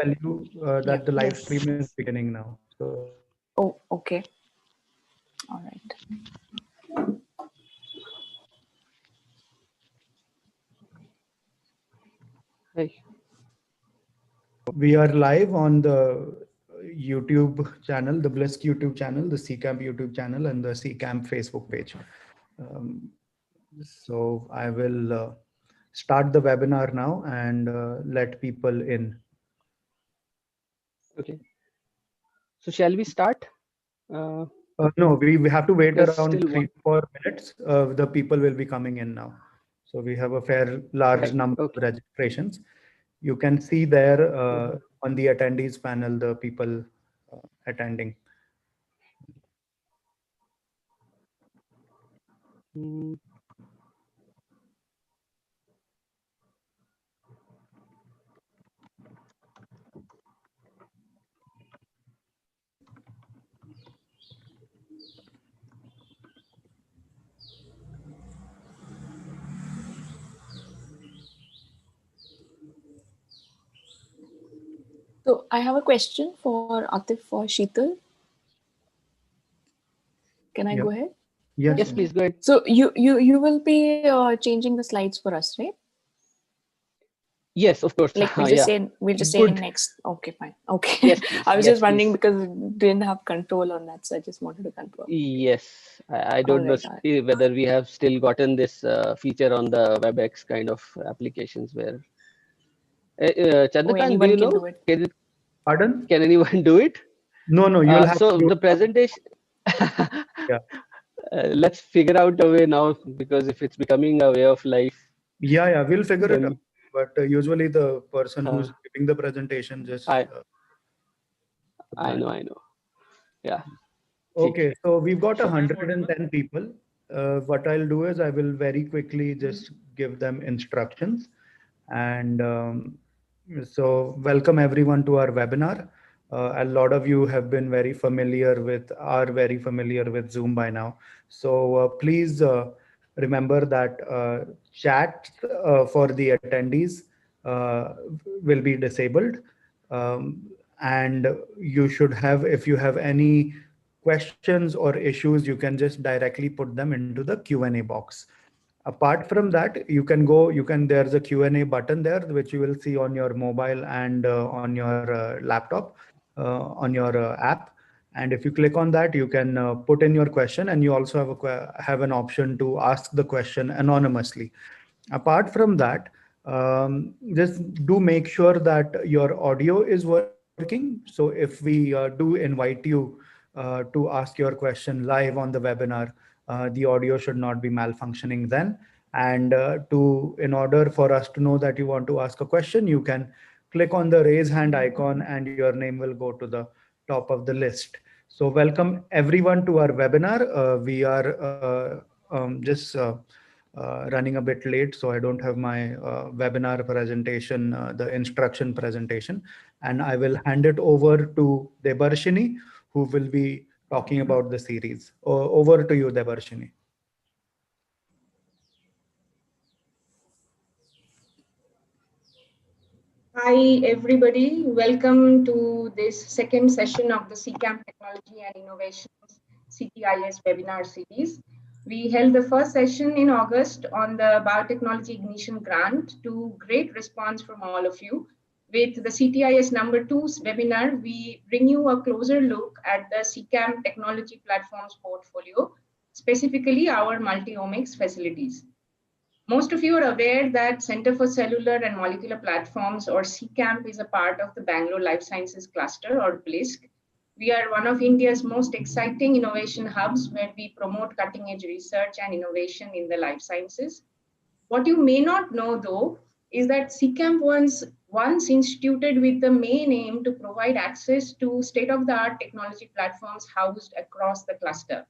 tell you Yep. that the live Yes. stream is beginning now. So Oh, okay. All right. Hey. we are live on the YouTube channel, the Blisk YouTube channel, the CCamp YouTube channel, and the CCamp Facebook page. Um, so I will start the webinar now and let people in. Okay. So shall we start? No, we have to wait There's around still 3-4 minutes. The people will be coming in now. So we have a fair large right. number Okay. of registrations. You can see there on the attendees panel, the people attending. Mm, So I have a question for Atif or Sheetal. Can I Yeah. go ahead? Yes. yes, please go ahead. So you will be changing the slides for us, right? Yes, of course. Like we'll Yeah. just say Good. next. Okay, fine. Okay. Yes, please. I was Yes, just wondering please. because didn't have control on that, so I just wanted to confirm. Yes, I All don't know right. All right. whether we have still gotten this feature on the WebEx kind of applications where. Oh, Chandrakant, do anyone you can know? do it. Pardon? Can anyone do it? No, no, you'll have So to do the it. presentation. Yeah. Let's figure out a way now, because if it's becoming a way of life, Yeah, we'll figure it out. then But usually the person uh, who's giving the presentation just. I Apply. I know. Yeah. Okay, so we've got Sure. 110 people. What I'll do is I will very quickly just give them instructions. And so welcome everyone to our webinar. A lot of you have been are very familiar with Zoom by now. So please remember that chat for the attendees will be disabled. Um, and you should have, if you have any questions or issues, you can just directly put them into the Q&A box. Apart from that, there's a Q&A button there, which you will see on your mobile and on your laptop, on your app. And if you click on that, you can put in your question, and you also have an option to ask the question anonymously. Apart from that, just do make sure that your audio is working. So if we do invite you to ask your question live on the webinar, the audio should not be malfunctioning then. And in order for us to know that you want to ask a question, you can click on the raise hand icon and your name will go to the top of the list. So welcome everyone to our webinar. We are just running a bit late, so I don't have my webinar presentation, the instruction presentation, and I will hand it over to Debarshini, who will be talking about the series. Over to you, Debarshini. Hi, everybody. Welcome to this second session of the CCamp Technology and Innovations CTIS webinar series. We held the first session in August on the Biotechnology Ignition Grant to great response from all of you. With the CTIS number 2 webinar, we bring you a closer look at the CCamp Technology Platforms portfolio, specifically our multi-omics facilities. Most of you are aware that Center for Cellular and Molecular Platforms, or CCamp, is a part of the Bangalore Life Sciences Cluster, or BLISC. We are one of India's most exciting innovation hubs where we promote cutting-edge research and innovation in the life sciences. What you may not know, though, is that CCamp was once instituted with the main aim to provide access to state-of-the-art technology platforms housed across the cluster.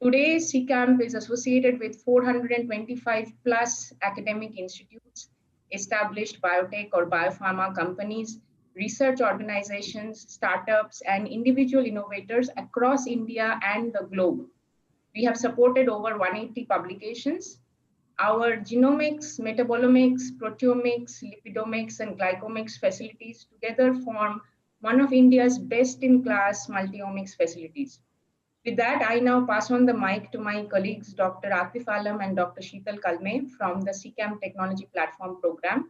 Today, CCamp is associated with 425 plus academic institutes, established biotech or biopharma companies, research organizations, startups, and individual innovators across India and the globe. We have supported over 180 publications. Our genomics, metabolomics, proteomics, lipidomics, and glycomics facilities together form one of India's best-in-class multi-omics facilities. With that, I now pass on the mic to my colleagues, Dr. Atif Alam and Dr. Sheetal Kalme from the CCAM Technology Platform Program.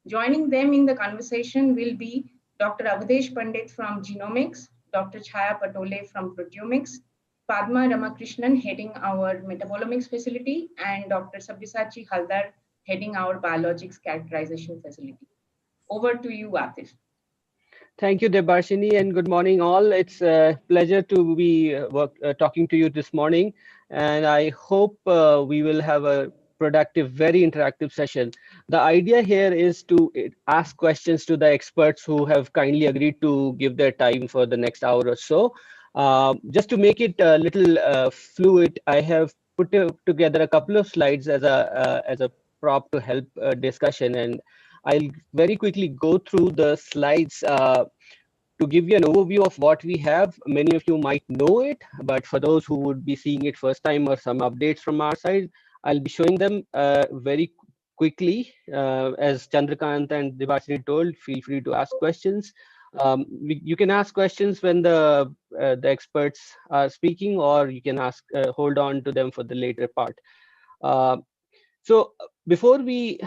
Joining them in the conversation will be Dr. Avdesh Pandit from Genomics, Dr. Chhaya Patole from Proteomics, Padma Ramakrishnan heading our Metabolomics facility, and Dr. Sabyasachi Haldar heading our Biologics Characterization facility. Over to you, Atif. Thank you, Debarshini, and good morning all. It's a pleasure to be talking to you this morning, and I hope we will have a productive, very interactive session. The idea here is to ask questions to the experts who have kindly agreed to give their time for the next hour or so. Just to make it a little fluid, I have put together a couple of slides as a prop to help discussion, and I'll very quickly go through the slides to give you an overview of what we have. Many of you might know it, but for those who would be seeing it first time or some updates from our side, I'll be showing them very quickly. As Chandrakant and Debarshini told, feel free to ask questions. You can ask questions when the experts are speaking, or you can ask hold on to them for the later part. So before we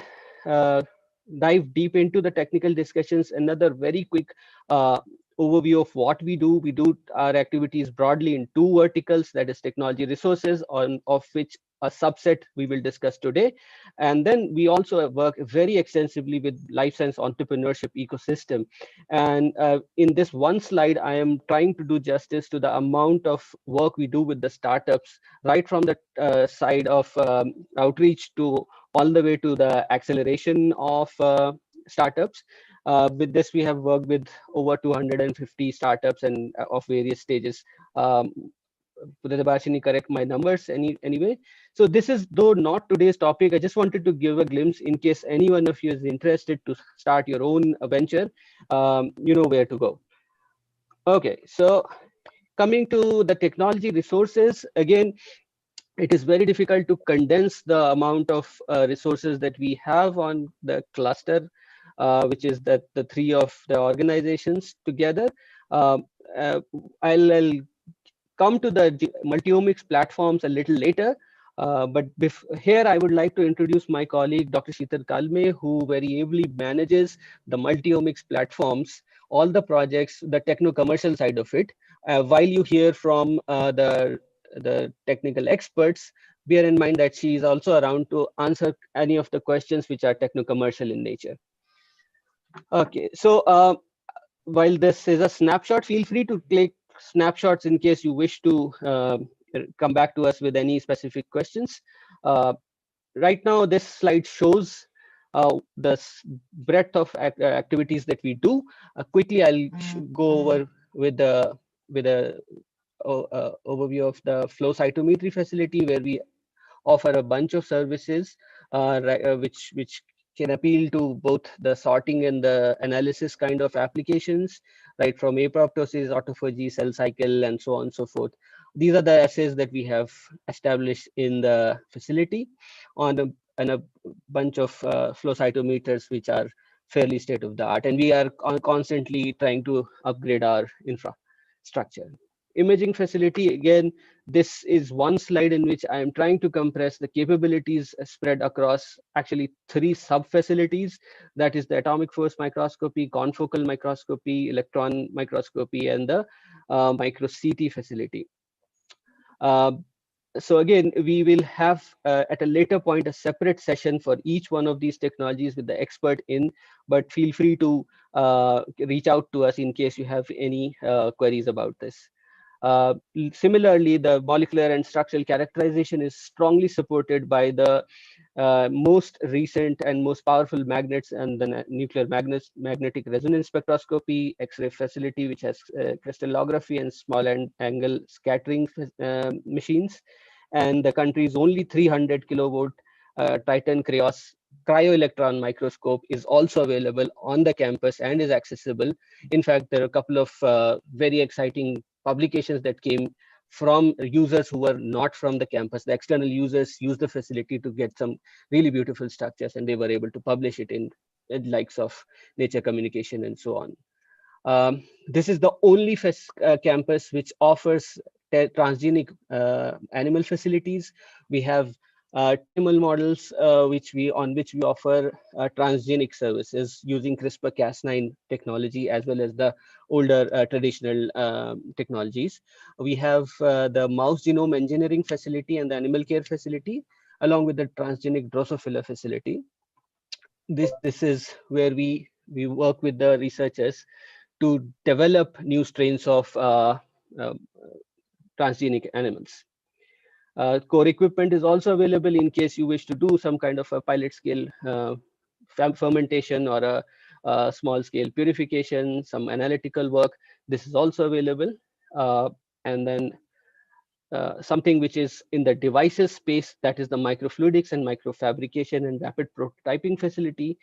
dive deep into the technical discussions, another very quick overview of what we do. We do our activities broadly in two verticals, that is technology resources, of which a subset we will discuss today. And then we also work very extensively with life science entrepreneurship ecosystem. And in this one slide, I am trying to do justice to the amount of work we do with the startups, right from the side of outreach to all the way to the acceleration of startups. With this, we have worked with over 250 startups and of various stages. Debarshini, correct my numbers anyway. So this is, though not today's topic, I just wanted to give a glimpse in case any one of you is interested to start your own venture, you know where to go. Okay, so coming to the technology resources, again, it is very difficult to condense the amount of resources that we have on the cluster, which is the three of the organizations together. I'll come to the multi-omics platforms a little later, but here I would like to introduce my colleague, Dr. Sheetal Kalme, who very ably manages the multi-omics platforms, all the projects, the techno-commercial side of it. While you hear from the technical experts, bear in mind that she is also around to answer any of the questions which are techno-commercial in nature. Okay, so while this is a snapshot, feel free to click snapshots in case you wish to come back to us with any specific questions. Right now, this slide shows the breadth of activities that we do. Quickly, I'll go over with a overview of the flow cytometry facility, where we offer a bunch of services which can appeal to both the sorting and the analysis kind of applications, right from apoptosis, autophagy, cell cycle, and so on and so forth. These are the assays that we have established in the facility on a bunch of flow cytometers, which are fairly state of the art, and we are constantly trying to upgrade our infrastructure. Imaging facility, again, this is one slide in which I am trying to compress the capabilities spread across actually three sub-facilities. That is the atomic force microscopy, confocal microscopy, electron microscopy, and the micro-CT facility. So again, we will have at a later point a separate session for each one of these technologies with the expert in, but feel free to reach out to us in case you have any queries about this. Similarly, the molecular and structural characterization is strongly supported by the most recent and most powerful magnets and the nuclear magnetic resonance spectroscopy, X-ray facility, which has crystallography and small angle scattering machines, and the country's only 300 kilovolt Titan cryo-electron microscope is also available on the campus and is accessible. In fact, there are a couple of very exciting publications that came from users who were not from the campus. The external users used the facility to get some really beautiful structures, and they were able to publish it in likes of Nature Communication and so on. This is the only campus which offers transgenic animal facilities. We have animal models on which we offer transgenic services using CRISPR-Cas9 technology, as well as the older traditional technologies. We have the mouse genome engineering facility and the animal care facility, along with the transgenic Drosophila facility. This is where we work with the researchers to develop new strains of transgenic animals. Core equipment is also available in case you wish to do some kind of a pilot scale fermentation or a small scale purification, some analytical work. This is also available. And then something which is in the devices space, that is the microfluidics and microfabrication and rapid prototyping facility.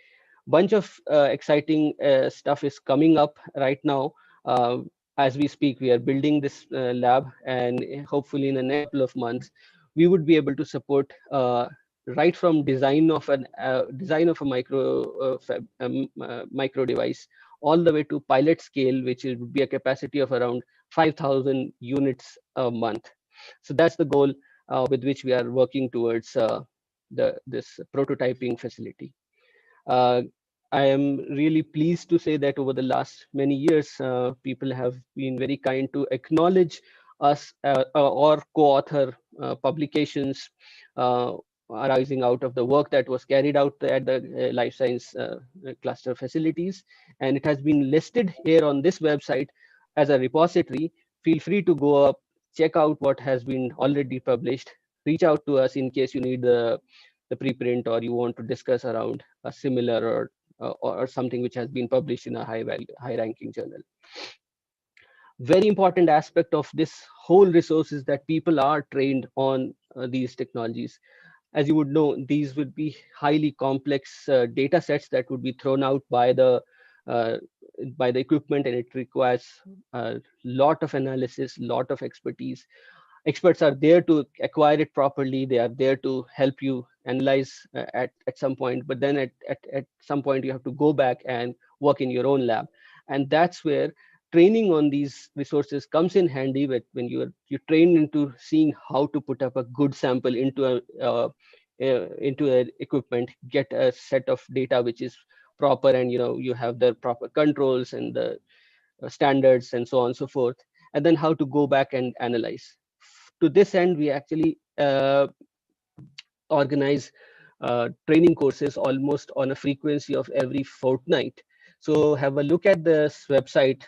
Bunch of exciting stuff is coming up right now. As we speak, we are building this lab, and hopefully in the next couple of months, we would be able to support right from design of a micro device all the way to pilot scale, which would be a capacity of around 5,000 units a month. So that's the goal with which we are working towards this prototyping facility. I am really pleased to say that over the last many years, people have been very kind to acknowledge us or co-author publications arising out of the work that was carried out at the life science cluster facilities. And it has been listed here on this website as a repository. Feel free to go up, check out what has been already published. Reach out to us in case you need the preprint, or you want to discuss around a similar or something which has been published in a high ranking journal. Very important aspect of this whole resource is that people are trained on these technologies. As you would know, these would be highly complex data sets that would be thrown out by the equipment, and it requires a lot of analysis, lot of expertise. Experts are there to acquire it properly. They are there to help you analyze at some point, but then at some point you have to go back and work in your own lab. And that's where training on these resources comes in handy when you're trained into seeing how to put up a good sample into an equipment, get a set of data which is proper, and you have the proper controls and the standards and so on and so forth, and then how to go back and analyze. To this end, we actually organize training courses almost on a frequency of every fortnight. So have a look at this website,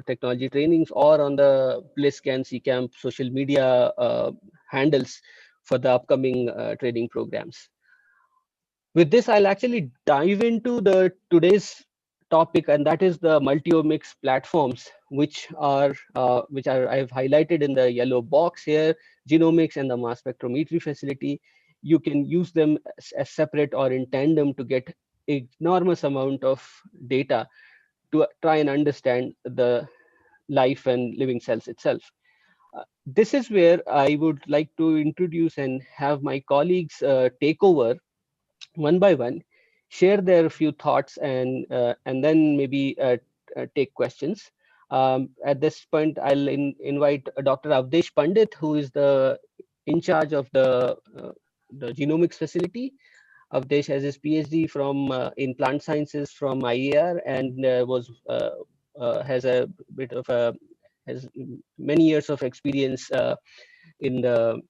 Technology Trainings, or on the Blisk and CCamp social media handles for the upcoming training programs. With this, I'll actually dive into today's topic, and that is the multi-omics platforms, which are I've highlighted in the yellow box here: genomics and the mass spectrometry facility. You can use them as separate or in tandem to get enormous amount of data to try and understand the life and living cells itself. This is where I would like to introduce and have my colleagues take over one by one, share their few thoughts, and then maybe take questions. At this point, I'll invite Dr. Avdesh Pandit, who is in charge of the genomics facility. Avdesh has his PhD in plant sciences from IAR, and has many years of experience in the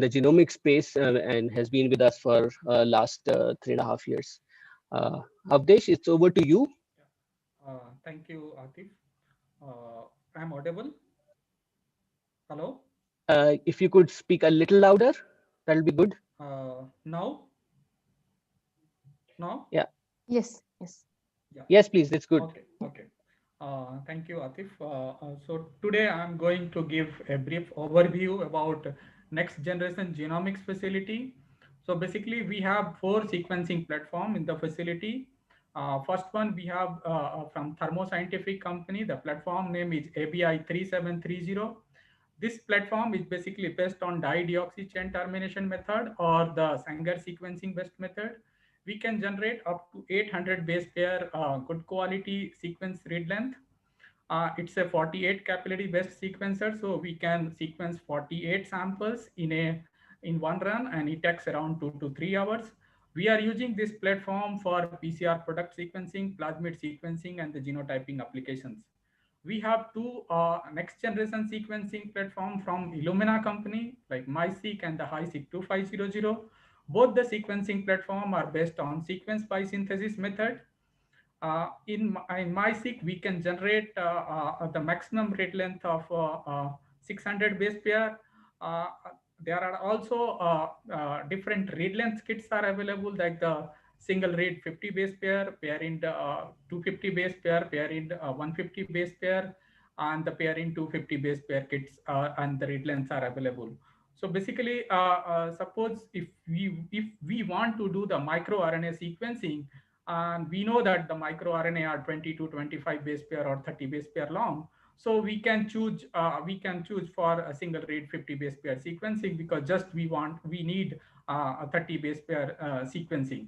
genomic space, and has been with us for last 3.5 years. Avdesh, it's over to you. Thank you, Atif. I'm audible? Hello? If you could speak a little louder, that'll be good. Now? Yeah. Yes. Yeah. Yes, please. That's good. Okay. Thank you, Atif. So today I'm going to give a brief overview about next generation genomics facility. So basically we have 4 sequencing platform in the facility. First one we have from Thermo Scientific company. The platform name is ABI 3730. This platform is basically based on dideoxy chain termination method or the Sanger sequencing based method. We can generate up to 800 base pair good quality sequence read length. It's a 48 capillary based sequencer, so we can sequence 48 samples in one run, and it takes around 2 to 3 hours. We are using this platform for PCR product sequencing, plasmid sequencing, and the genotyping applications. We have two next generation sequencing platform from Illumina company, like MySeq and the HiSeq 2500. Both the sequencing platform are based on sequence by synthesis method. In MySeq, we can generate the maximum read length of 600 base pair. Uh, there are also different read length kits are available, like the single read 50 base pair, pair in 250 base pair, pair in 150 base pair, and the pair in 250 base pair kits, and the read lengths are available. So basically, suppose if we want to do the microRNA sequencing, and we know that the microRNA are 20 to 25 base pair or 30 base pair long. So we can choose for a single read 50 base pair sequencing, because just we need a 30 base pair sequencing.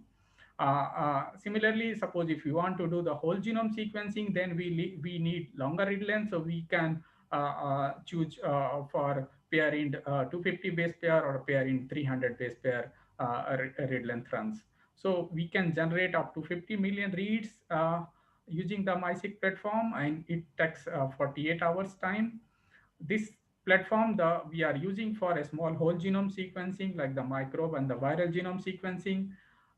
Similarly, suppose if you want to do the whole genome sequencing, then we need longer read length, so we can choose for pair in 250 base pair or pair in 300 base pair read length runs. So we can generate up to 50 million reads using the MySeq platform, and it takes 48 hours time. This platform we are using for a small whole genome sequencing, like the microbe and the viral genome sequencing.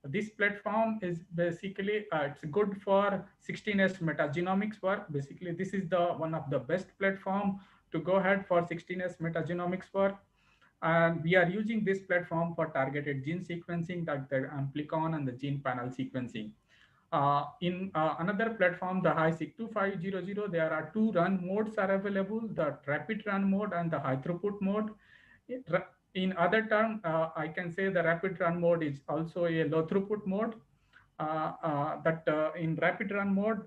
This platform is basically it's good for 16S metagenomics work. Basically, this is the one of the best platform to go ahead for 16S metagenomics work. And we are using this platform for targeted gene sequencing, like the amplicon and the gene panel sequencing. In another platform, the HiSeq 2500, there are two run modes are available, the rapid run mode and the high throughput mode. In other term, I can say the rapid run mode is also a low throughput mode. In rapid run mode,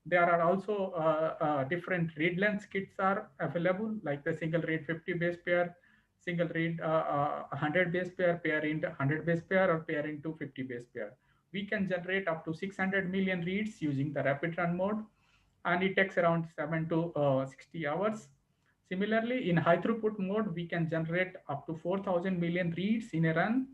there are also different read length kits are available, like the single read 50 base pair, single read 100 base pair, pair in 100 base pair, or pair in 250 base pair. We can generate up to 600 million reads using the rapid run mode, and it takes around 7 to 60 hours. Similarly, in high throughput mode, we can generate up to 4,000 million reads in a run.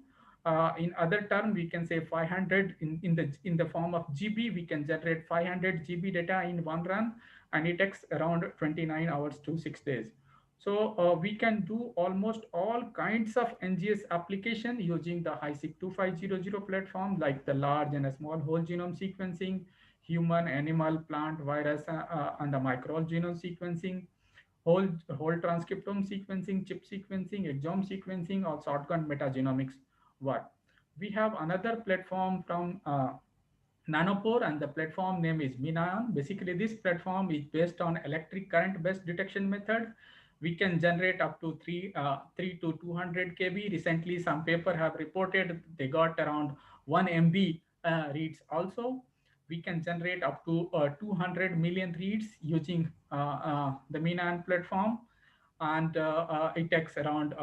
In other term, we can say 500 in the form of GB. We can generate 500 GB data in one run, and it takes around 29 hours to 6 days. So we can do almost all kinds of NGS application using the HiSeq 2500 platform, like the large and a small whole genome sequencing, human, animal, plant, virus, and the microbial genome sequencing, whole transcriptome sequencing, chip sequencing, exome sequencing, or shotgun metagenomics work. We have another platform from Nanopore, and the platform name is MinION. Basically, this platform is based on electric current based detection method. We can generate up to 3 to 200 kb. Recently, some paper have reported they got around 1 MB reads also. We can generate up to 200 million reads using the MinION platform, and it takes around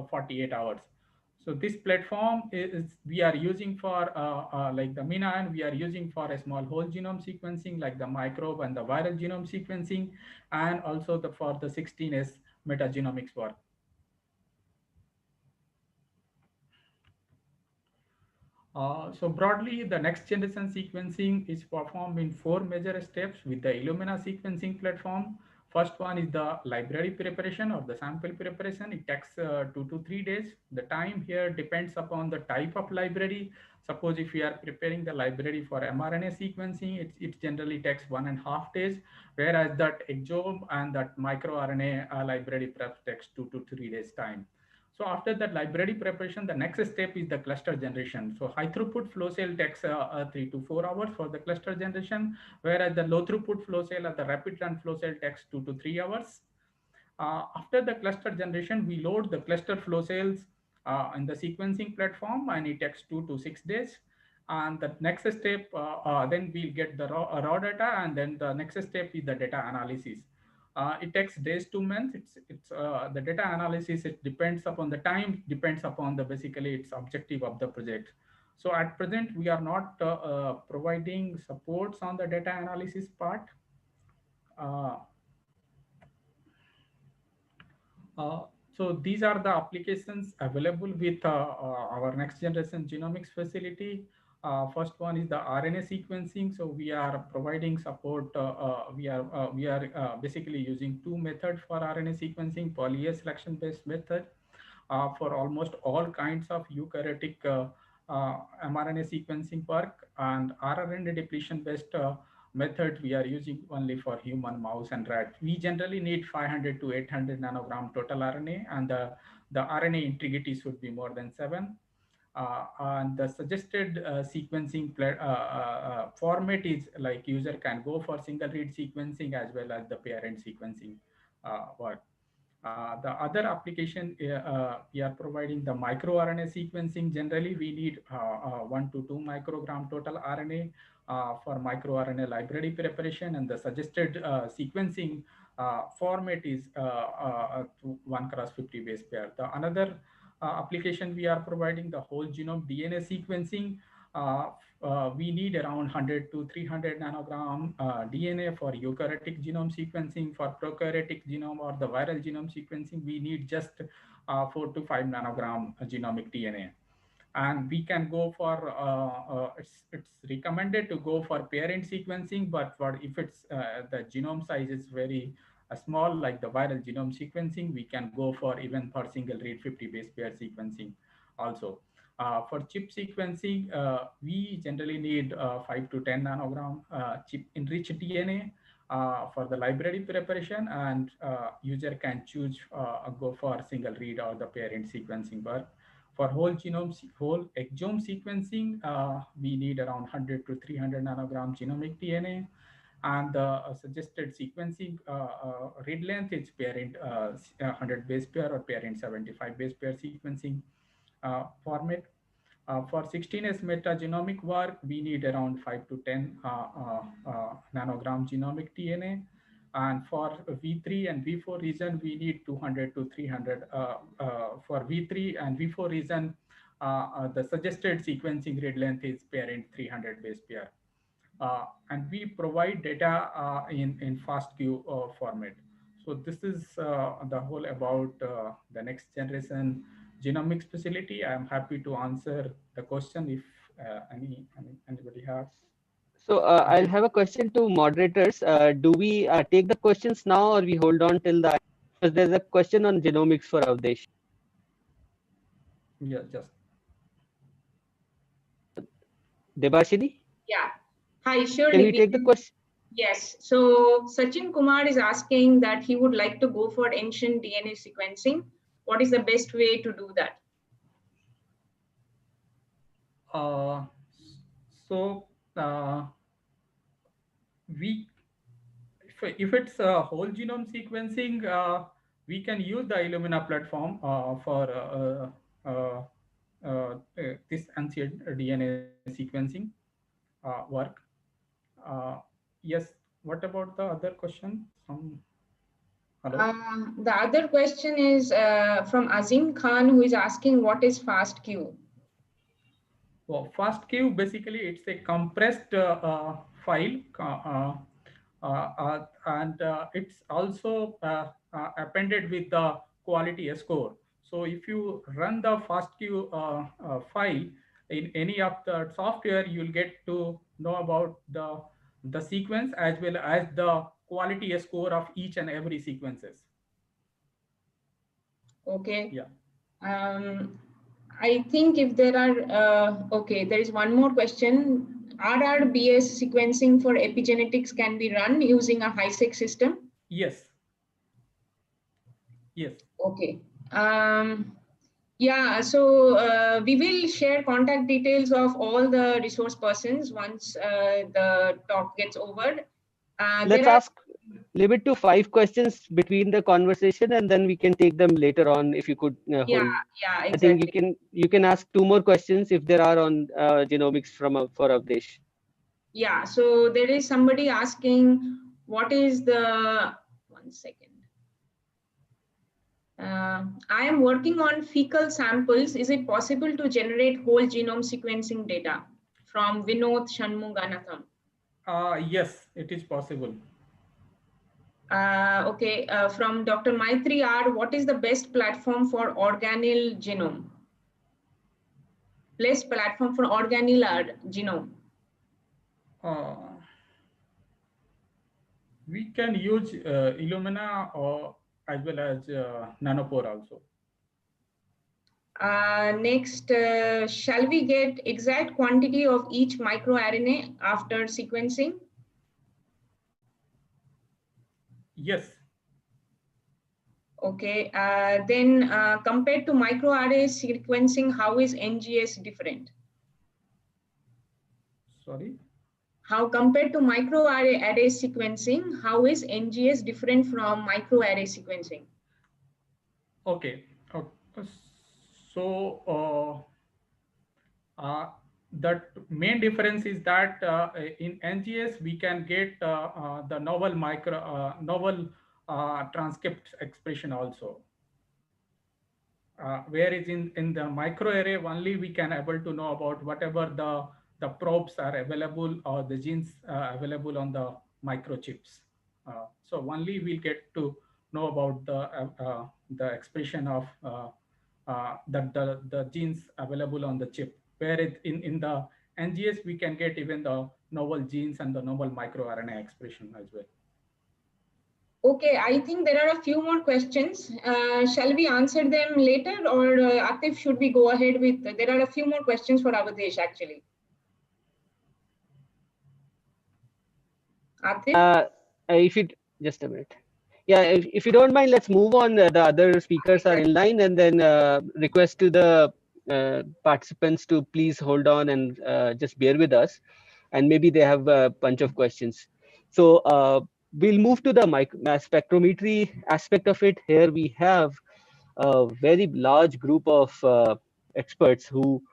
48 hours. So this platform is we are using for like the MinION, we are using for a small whole genome sequencing, like the microbe and the viral genome sequencing, and also for the 16S metagenomics work. So broadly, the next generation sequencing is performed in 4 major steps with the Illumina sequencing platform. First one is the library preparation or the sample preparation. It takes 2 to 3 days. The time here depends upon the type of library. Suppose if we are preparing the library for mRNA sequencing, it generally takes 1.5 days, whereas that exome and that microRNA library prep takes 2 to 3 days time. So after that library preparation, the next step is the cluster generation. So high throughput flow cell takes 3 to 4 hours for the cluster generation, whereas the low throughput flow cell or the rapid run flow cell takes 2 to 3 hours. After the cluster generation, we load the cluster flow cells in the sequencing platform, and it takes 2 to 6 days. And the next step, then we'll get the raw data, and then the next step is the data analysis. It takes days to months. It's the data analysis. It depends upon the time, depends upon the basically its objective of the project. So at present, we are not providing supports on the data analysis part. Uh, so these are the applications available with our next generation genomics facility. First one is the RNA sequencing. So we are providing support. We are basically using two methods for RNA sequencing: poly A selection based method for almost all kinds of eukaryotic mRNA sequencing work, and rRNA depletion based method we are using only for human, mouse, and rat. We generally need 500 to 800 nanogram total RNA, and the RNA integrity should be more than 7. And the suggested sequencing format is like user can go for single read sequencing as well as the parent sequencing work. The other application, we are providing the microRNA sequencing. Generally, we need 1 to 2 microgram total RNA for microRNA library preparation, and the suggested sequencing format is 1x50 base pair. The another application we are providing the whole genome DNA sequencing. We need around 100 to 300 nanogram DNA for eukaryotic genome sequencing. For prokaryotic genome or the viral genome sequencing, we need just 4 to 5 nanogram genomic DNA. And we can go for, it's recommended to go for parent sequencing, but if it's the genome size is very small, like the viral genome sequencing, we can go for even for single read 50 base pair sequencing also. For chip sequencing, we generally need 5 to 10 nanogram chip enriched DNA for the library preparation, and user can choose go for single read or the parent sequencing work. For whole exome sequencing, we need around 100 to 300 nanogram genomic DNA, and the suggested sequencing read length is parent 100 base pair or parent 75 base pair sequencing format. For 16S metagenomic work, we need around 5 to 10 nanogram genomic DNA. And for V3 and V4 region, we need 200 to 300. For V3 and V4 region, the suggested sequencing read length is parent 300 base pair. And we provide data in FASTQ format. So this is the whole about the next generation genomics facility. I am happy to answer the question if anybody has. So I'll have a question to moderators. Do we take the questions now, or we hold on till the? Because there's a question on genomics for Avdesh. Yeah, just. Debashini? Yeah. Hi, surely. Can we take the question? Yes. So Sachin Kumar is asking that he would like to go for ancient DNA sequencing. What is the best way to do that? If it's a whole genome sequencing, we can use the Illumina platform for this ancient DNA sequencing work. Yes. What about the other question? The other question is from Azim Khan, who is asking, what is FASTQ? Well, FASTQ, basically, it's a compressed file, and it's also appended with the quality score. So if you run the FASTQ file in any of the software, you'll get to know about the sequence as well as the quality score of each and every sequences. Okay. Yeah. I think if there are, okay, there is one more question. RRBS sequencing for epigenetics can be run using a HiSeq system? Yes. Yes. Okay. Yeah, so we will share contact details of all the resource persons once the talk gets over. Let's limit to 5 questions between the conversation, and then we can take them later on if you could hold. Yeah, exactly. I think you can ask 2 more questions if there are on genomics for Avdesh. Yeah, so there is somebody asking what is the 1 second. I am working on fecal samples. Is it possible to generate whole genome sequencing data? From Vinod Shanmuganatham. Yes, it is possible. Okay, from Dr. Maitri R, what is the best platform for organelle genome? Best platform for organelle genome? We can use Illumina or as well as Nanopore also. Next, shall we get exact quantity of each microRNA after sequencing? Yes. Okay, then compared to microarray sequencing, how is NGS different? Sorry? How compared to microarray sequencing, how is NGS different from microarray sequencing? Okay. So that main difference is that in NGS we can get the novel transcript expression also. Whereas in the microarray only we can able to know about whatever the probes are available or the genes available on the microchips. So only we'll get to know about the expression of the genes available on the chip. Whereas in the NGS we can get even the novel genes and the novel microRNA expression as well. Okay, I think there are a few more questions. Shall we answer them later, or Atif, should we go ahead with? There are a few more questions for Avadesh actually. Atif? If it just a minute. Yeah, if you don't mind, let's move on. The other speakers are in line, and then request to the participants to please hold on and just bear with us. And maybe they have a bunch of questions. So we'll move to the mass spectrometry aspect of it. Here we have a very large group of experts who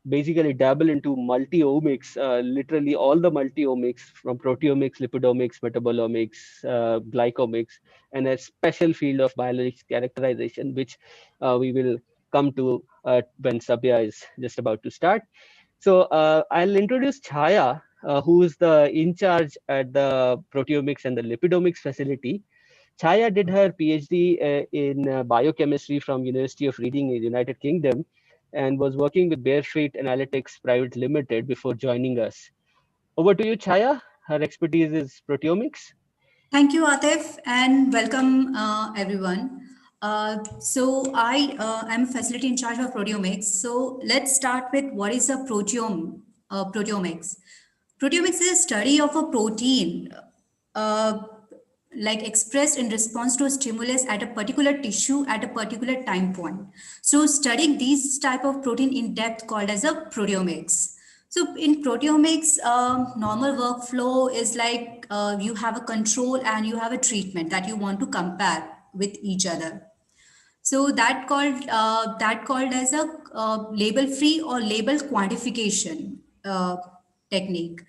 basically dabble into multi-omics, literally all the multi-omics from proteomics, lipidomics, metabolomics, glycomics, and a special field of biologics characterization, which we will come to when Sabya is just about to start. So I'll introduce Chhaya, who is the in charge at the proteomics and the lipidomics facility. Chhaya did her PhD in biochemistry from University of Reading in the United Kingdom, and was working with Barefeet Analytics Private Limited before joining us. Over to you, Chhaya. Her expertise is proteomics. Thank you, Atif, and welcome everyone. So I am a facility in charge of proteomics. So let's start with what is a proteomics. Proteomics is a study of a protein like expressed in response to a stimulus at a particular tissue at a particular time point. So studying these type of protein in depth called as a proteomics. So in proteomics, normal workflow is like you have a control and you have a treatment that you want to compare with each other. So that called as a label-free or label quantification technique.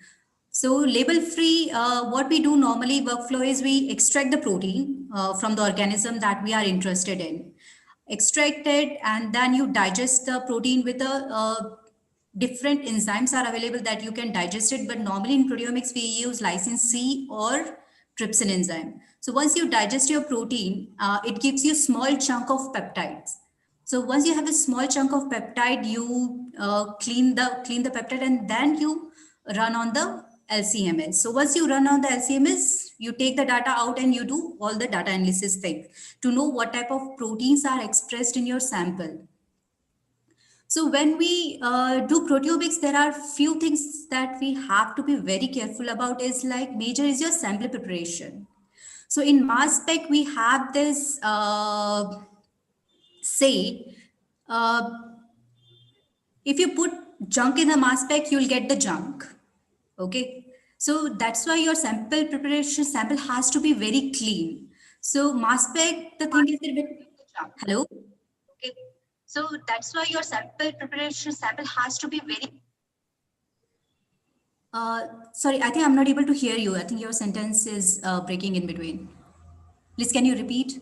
So label-free, what we do normally workflow is we extract the protein from the organism that we are interested in. Extract it, and then you digest the protein with a different enzymes are available that you can digest it. But normally in proteomics, we use lysine C or trypsin enzyme. So once you digest your protein, it gives you a small chunk of peptides. So once you have a small chunk of peptide, you clean the peptide, and then you run on the LCMS. So once you run on the LCMS, you take the data out and you do all the data analysis thing to know what type of proteins are expressed in your sample. So when we do proteomics, there are few things that we have to be very careful about. Is like major is your sample preparation. So in mass spec, we have this if you put junk in the mass spec, you'll get the junk. Okay. So that's why your sample has to be very clean. So mass spec, the thing is a bit, hello. Okay. So that's why your sample has to be very. Sorry, I think I'm not able to hear you. I think your sentence is breaking in between. Please, can you repeat?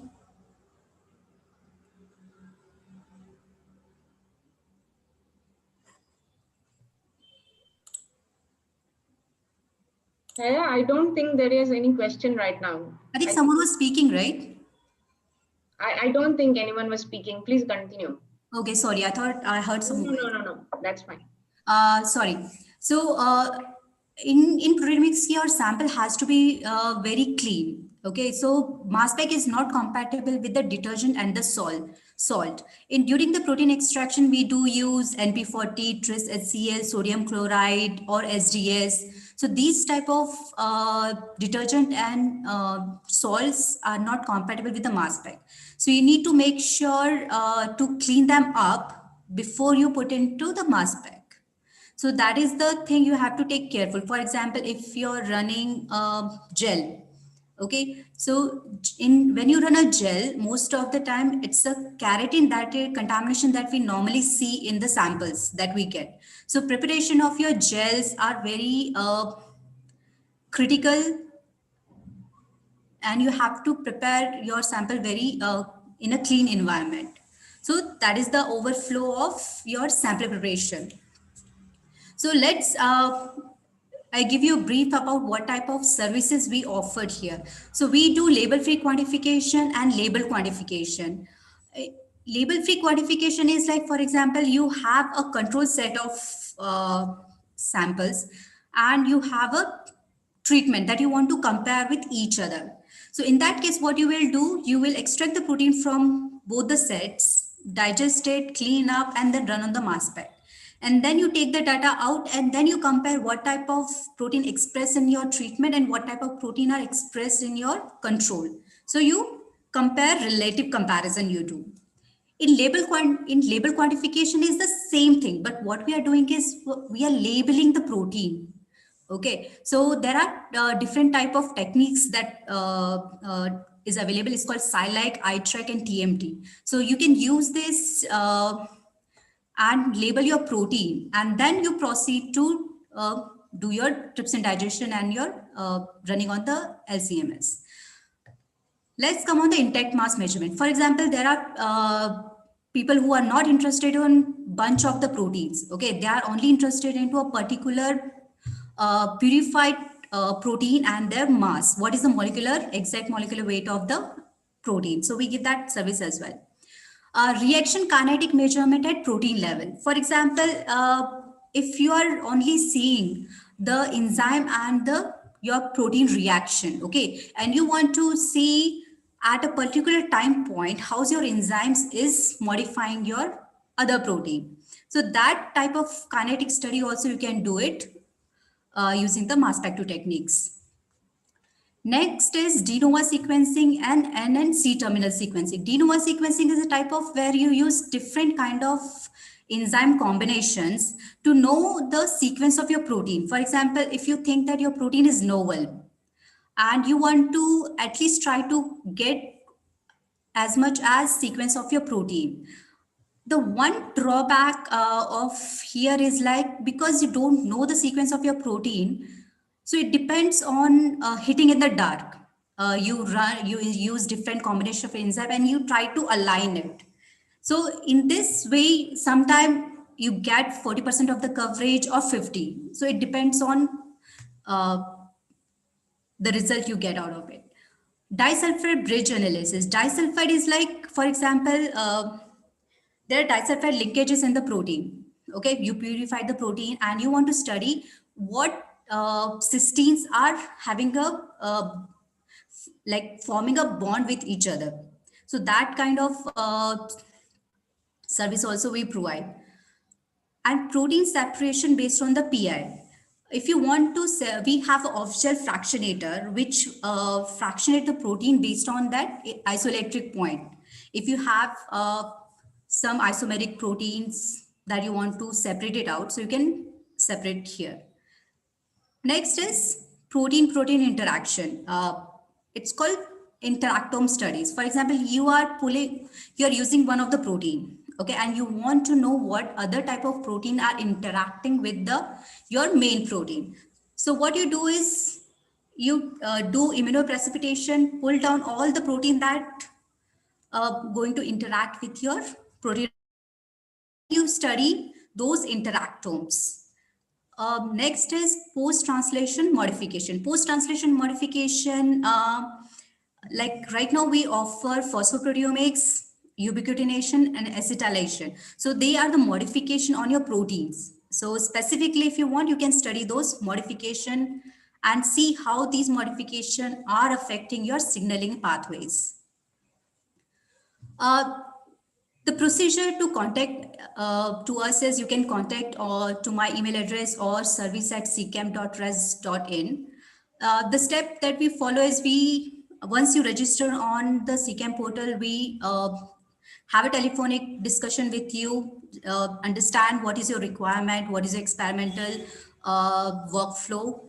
Yeah, I don't think there is any question right now. I think someone was speaking, right? I don't think anyone was speaking. Please continue. Okay, sorry. I thought I heard some. No. That's fine. Sorry. So in proteomics, your sample has to be very clean. Okay, so mass spec is not compatible with the detergent and the salt. During the protein extraction, we do use NP40, Tris HCl, sodium chloride, or SDS. So these type of detergent and salts are not compatible with the mass spec. So you need to make sure to clean them up before you put into the mass spec. So that is the thing you have to take careful. For example, if you're running gel, okay, so when you run a gel, most of the time it's a keratin contamination that we normally see in the samples that we get. So preparation of your gels are very critical, and you have to prepare your sample very in a clean environment. So that is the overflow of your sample preparation. So let's, I give you a brief about what type of services we offered here. So we do label-free quantification and label quantification. Label-free quantification is like, for example, you have a control set of samples and you have a treatment that you want to compare with each other. So in that case, what you will do, you will extract the protein from both the sets, digest it, clean up, and then run on the mass spec. And then you take the data out and then you compare what type of protein expressed in your treatment and what type of protein are expressed in your control. So you compare, relative comparison you do. In label quantification is the same thing, but what we are doing is we are labeling the protein. Okay, so there are different type of techniques that is available. It's called SciLike, iTrack, and TMT. So you can use this and label your protein, and then you proceed to do your trypsin digestion and your running on the LCMS. Let's come on the intact mass measurement. For example, there are people who are not interested in bunch of the proteins. Okay, they are only interested into a particular purified protein and their mass. What is the exact molecular weight of the protein? So we give that service as well. Reaction kinetic measurement at protein level. For example, if you are only seeing the enzyme and your protein reaction, okay, and you want to see at a particular time point how's your enzymes is modifying your other protein. So that type of kinetic study also you can do it using the mass spectro techniques. Next is de novo sequencing and N and C terminal sequencing. De novo sequencing is a type of where you use different kind of enzyme combinations to know the sequence of your protein. For example, if you think that your protein is novel and you want to at least try to get as much as sequence of your protein. The one drawback of here is like, because you don't know the sequence of your protein, so it depends on hitting in the dark. You use different combination of enzyme and you try to align it. So in this way, sometimes you get 40% of the coverage or 50. So it depends on the result you get out of it. Disulfide bridge analysis. Disulfide is like, for example, there are disulfide linkages in the protein. Okay, you purify the protein and you want to study what cysteines are having a like forming a bond with each other. So that kind of service also we provide. And protein separation based on the PI. If you want to say, we have an off-shelf fractionator which fractionate the protein based on that isoelectric point. If you have some isomeric proteins that you want to separate it out, so you can separate here. Next is protein-protein interaction. It's called interactome studies. For example, you are using one of the protein, okay, and you want to know what other type of protein are interacting with your main protein. So what you do is you do immunoprecipitation, pull down all the protein that going to interact with your protein. You study those interactomes. Next is post-translation modification. Post-translation modification, like right now we offer phosphoproteomics, ubiquitination, and acetylation. So they are the modification on your proteins. So specifically, if you want, you can study those modification and see how these modifications are affecting your signaling pathways. The procedure to contact to us is you can contact to my email address or service@ccamp.res.in. The step that we follow is once you register on the CCAMP portal, we have a telephonic discussion with you, understand what is your requirement, what is your experimental workflow.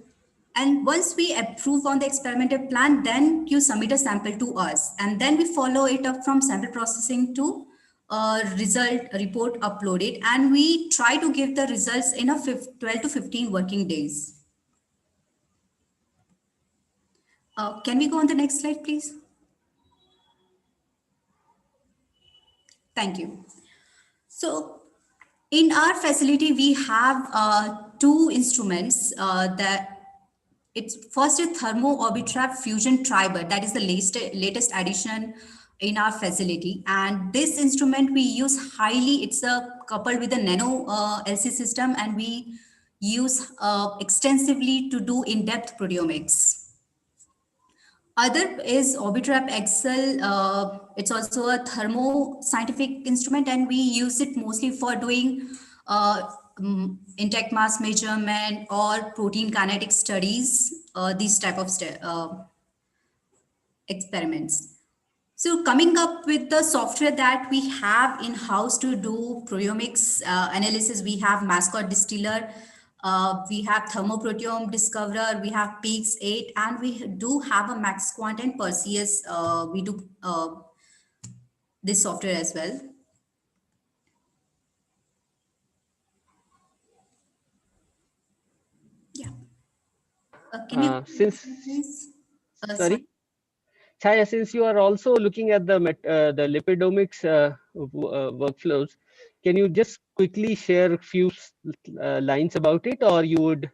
And once we approve on the experimental plan, then you submit a sample to us. And then we follow it up from sample processing to result report uploaded. And we try to give the results in a 12 to 15 working days. Can we go on the next slide, please? Thank you. So in our facility, we have two instruments that first is Thermo Orbitrap Fusion Triber. That is the latest addition in our facility. And this instrument we use highly, it's coupled with a nano LC system, and we use extensively to do in-depth proteomics. Other is Orbitrap Excel. It's also a thermo scientific instrument, and we use it mostly for doing intact mass measurement or protein kinetic studies, these type of experiments. So coming up with the software that we have in-house to do proteomics analysis, we have Mascot Distiller, we have Thermoproteome Discoverer, we have Peaks 8, and we do have a MaxQuant and Perseus. We do this software as well. Yeah. Can you sorry, Chaya, since you are also looking at the lipidomics workflows, can you just quickly share a few lines about it, or you would?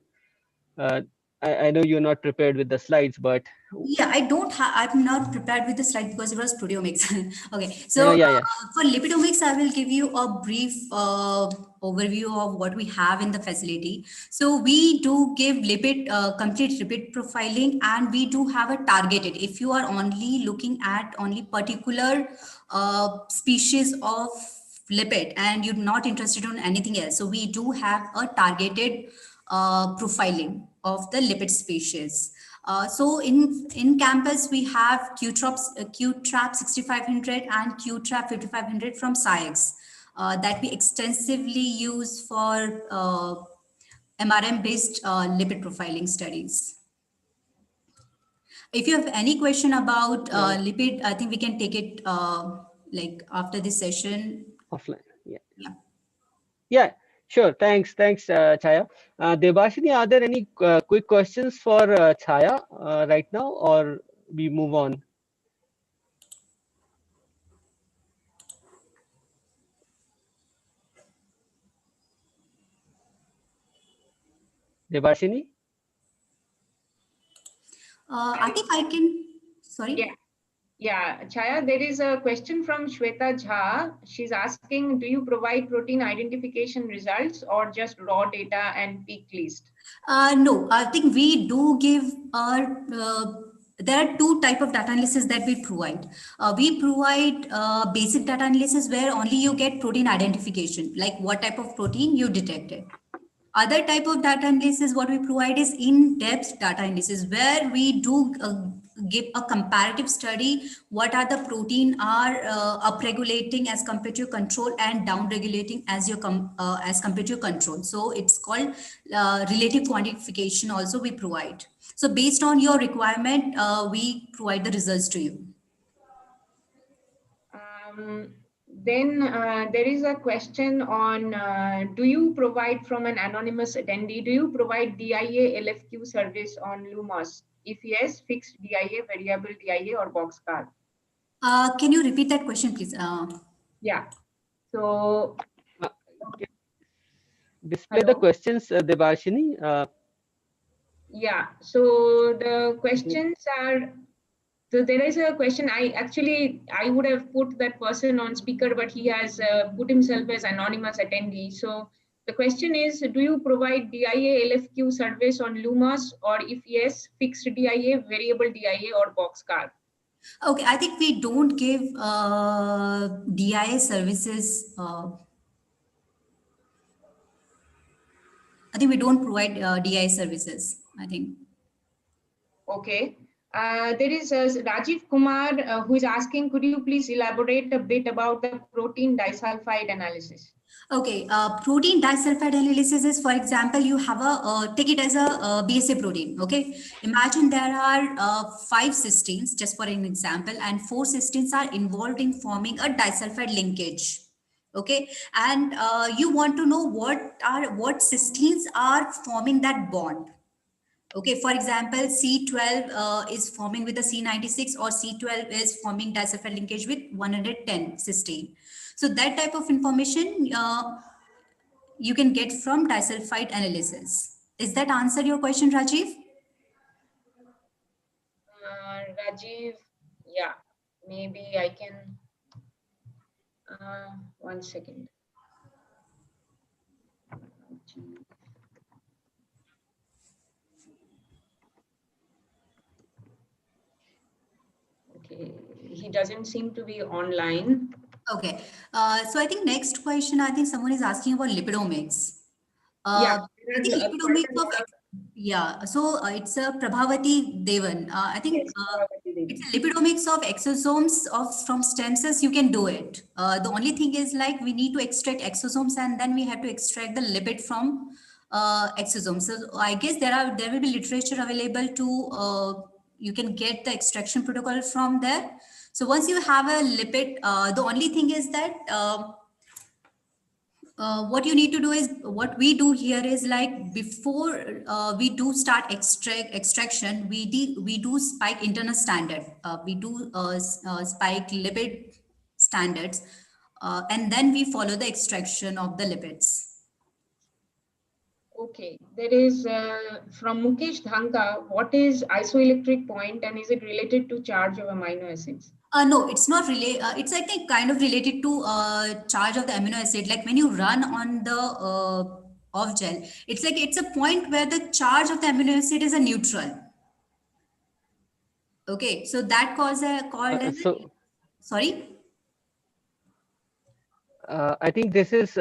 I know you're not prepared with the slides, but yeah, I'm not prepared with the slide because it was proteomics. Okay, so for lipidomics, I will give you a brief overview of what we have in the facility. So we do give complete lipid profiling, and we do have a targeted. If you are only looking at only particular species of lipid and you're not interested in anything else, so we do have a targeted profiling of the lipid species. So in campus, we have QTRAP 6500 and QTRAP 5500 from SciEx that we extensively use for MRM-based lipid profiling studies. If you have any question about lipid, I think we can take it like after this session. Offline, yeah. Sure, thanks, Chaya. Debashini, are there any quick questions for Chaya right now, or we move on? Debashini? I think I can, sorry. Yeah, Chaya, there is a question from Shweta Jha. She's asking, do you provide protein identification results or just raw data and peak list? No, I think we do give there are two types of data analysis that we provide. We provide basic data analysis where only you get protein identification, like what type of protein you detected. Other type of data analysis, what we provide is in-depth data analysis, where we do give a comparative study, what are the protein are upregulating as compared to control and downregulating as compared to control. So it's called relative quantification also we provide. So based on your requirement, we provide the results to you. Then there is a question on, do you provide from an anonymous attendee, do you provide DIA LFQ service on Lumos? If yes, fixed DIA, variable DIA or boxcar? Can you repeat that question, please? Yeah. So Display the hello? questions, Debashini. Yeah. So the questions are, so there is a question. I would have put that person on speaker, but he has put himself as anonymous attendee. So the question is, do you provide DIA LFQ service on Lumos, or if yes, fixed DIA, variable DIA or boxcar? Okay, I think we don't give DIA services. I think we don't provide DIA services, I think. Okay. There is Rajiv Kumar who is asking, could you please elaborate a bit about the protein disulfide analysis? Okay, protein disulfide analysis is, for example, you have take it as a BSA protein, okay? Imagine there are 5 cysteines, just for an example, and 4 cysteines are involved in forming a disulfide linkage, okay? And you want to know what cysteines are forming that bond. Okay, for example, C12 is forming with a C96, or C12 is forming disulfide linkage with 110 cysteine. So that type of information you can get from disulfide analysis. Is that answer your question, Rajiv? Rajiv, yeah, maybe I can, 1 second. Okay, he doesn't seem to be online. Okay, so I think next question, I think someone is asking about lipidomics. Yeah, I think lipidomics of, yeah, so it's a Prabhavati Devan. I think it's a lipidomics of exosomes from stem cells. You can do it. The only thing is, like, we need to extract exosomes, and then we have to extract the lipid from exosomes. So I guess there will be literature available to you can get the extraction protocol from there. So once you have a lipid, the only thing is that what you need to do is, what we do here is, like, before we do start extraction, we do spike internal standard. We do spike lipid standards, and then we follow the extraction of the lipids. Okay, there is from Mukesh Dhanka, what is isoelectric point and is it related to charge of amino acids? No, it's not really. It's, I think, kind of related to charge of the amino acid. Like when you run on the off gel, it's like it's a point where the charge of the amino acid is a neutral. Okay, so that called as sorry. I think this is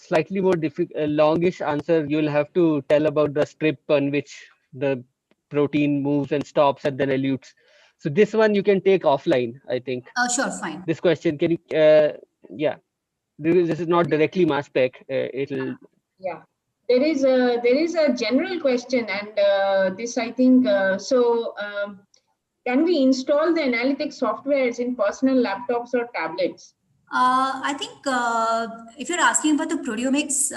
slightly more difficult, longish answer. You'll have to tell about the strip on which the protein moves and stops and then elutes. So this one you can take offline, I think. Sure, fine. This question, can you, yeah, this is not directly mass spec. It'll. Yeah, there is a general question, and this, I think, can we install the analytic softwares in personal laptops or tablets? I think if you're asking about the proteomics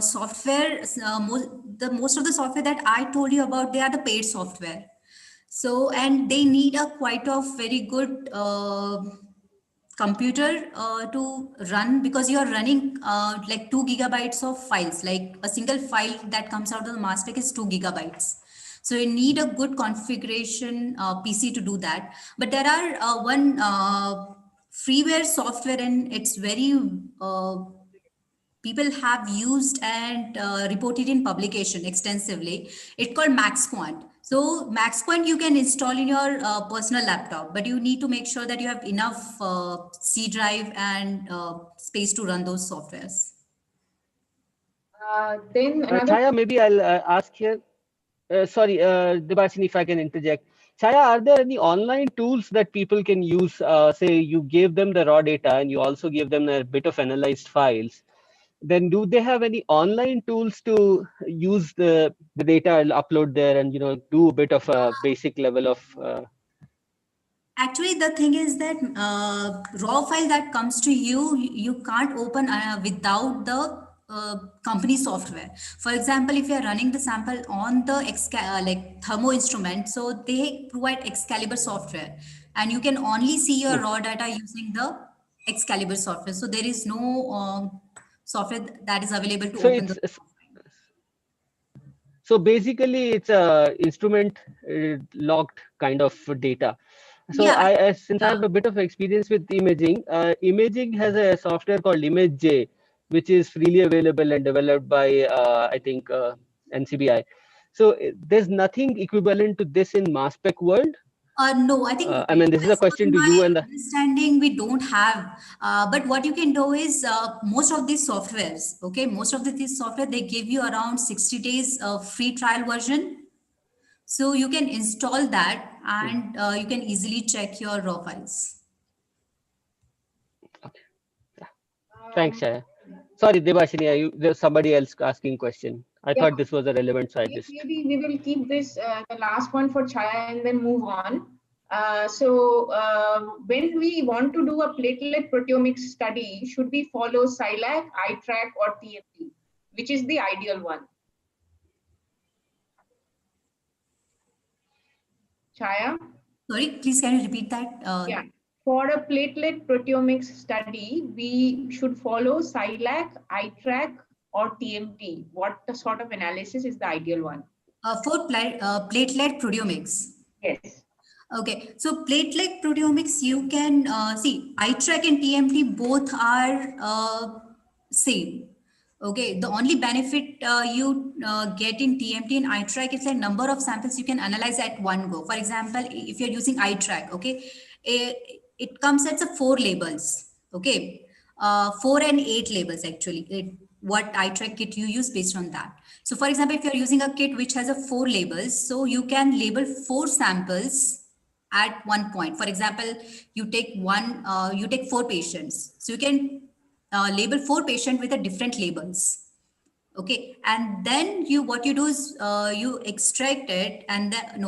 software, most of the software that I told you about, they are the paid software. So, and they need a quite of very good computer to run, because you are running like 2 gigabytes of files. Like a single file that comes out of the mass spec is 2 gigabytes. So you need a good configuration PC to do that. But there are one freeware software, and it's very people have used and reported in publication extensively. It's called MaxQuant. So MaxQuant you can install in your personal laptop, but you need to make sure that you have enough C drive and space to run those softwares. Then Chaya, maybe I'll ask here. Sorry, Debashini, if I can interject. Chaya, are there any online tools that people can use? Say you gave them the raw data and you also give them a bit of analyzed files. Then do they have any online tools to use the data and upload there and, you know, do a bit of a basic level of? Actually, the thing is that raw file that comes to you, you can't open without the company software. For example, if you are running the sample on the like thermo instrument, so they provide Excalibur software, and you can only see your raw data using the Excalibur software. So there is no software that is available to So open the. So basically, it's a instrument logged kind of data. So Yeah. since I have a bit of experience with imaging, imaging has a software called ImageJ, which is freely available and developed by, I think, NCBI. So there's nothing equivalent to this in mass spec world. No, I think. I mean, this is a question to you and. Understanding we don't have, but what you can do is most of these softwares, okay, most of these software they give you around 60 days of free trial version, so you can install that and you can easily check your raw files. Okay. Yeah. Thanks, Shaya. Sorry, Debashini, there's somebody else asking question. I thought this was a relevant side list. Maybe we will keep this the last one for Chaya and then move on. When we want to do a platelet proteomics study, should we follow SciLAC, iTrack, or TMT? Which is the ideal one? Chaya? Sorry, please can you repeat that? Yeah. For a platelet proteomics study, we should follow SciLAC, iTrack, or TMT. What sort of analysis is the ideal one? For platelet proteomics. Yes. Okay, so platelet proteomics, you can see iTrack and TMT both are same. Okay, the only benefit you get in TMT and iTrack is the number of samples you can analyze at one go. For example, if you're using iTrack, okay, it comes as 4 labels. Okay, 4 and 8 labels actually. What iTrack kit you use based on that. So for example, if you're using a kit which has 4 labels, so you can label 4 samples at one point. For example, you take 4 patients. So you can label 4 patients with a different labels. Okay. And then what you do is you extract it and then,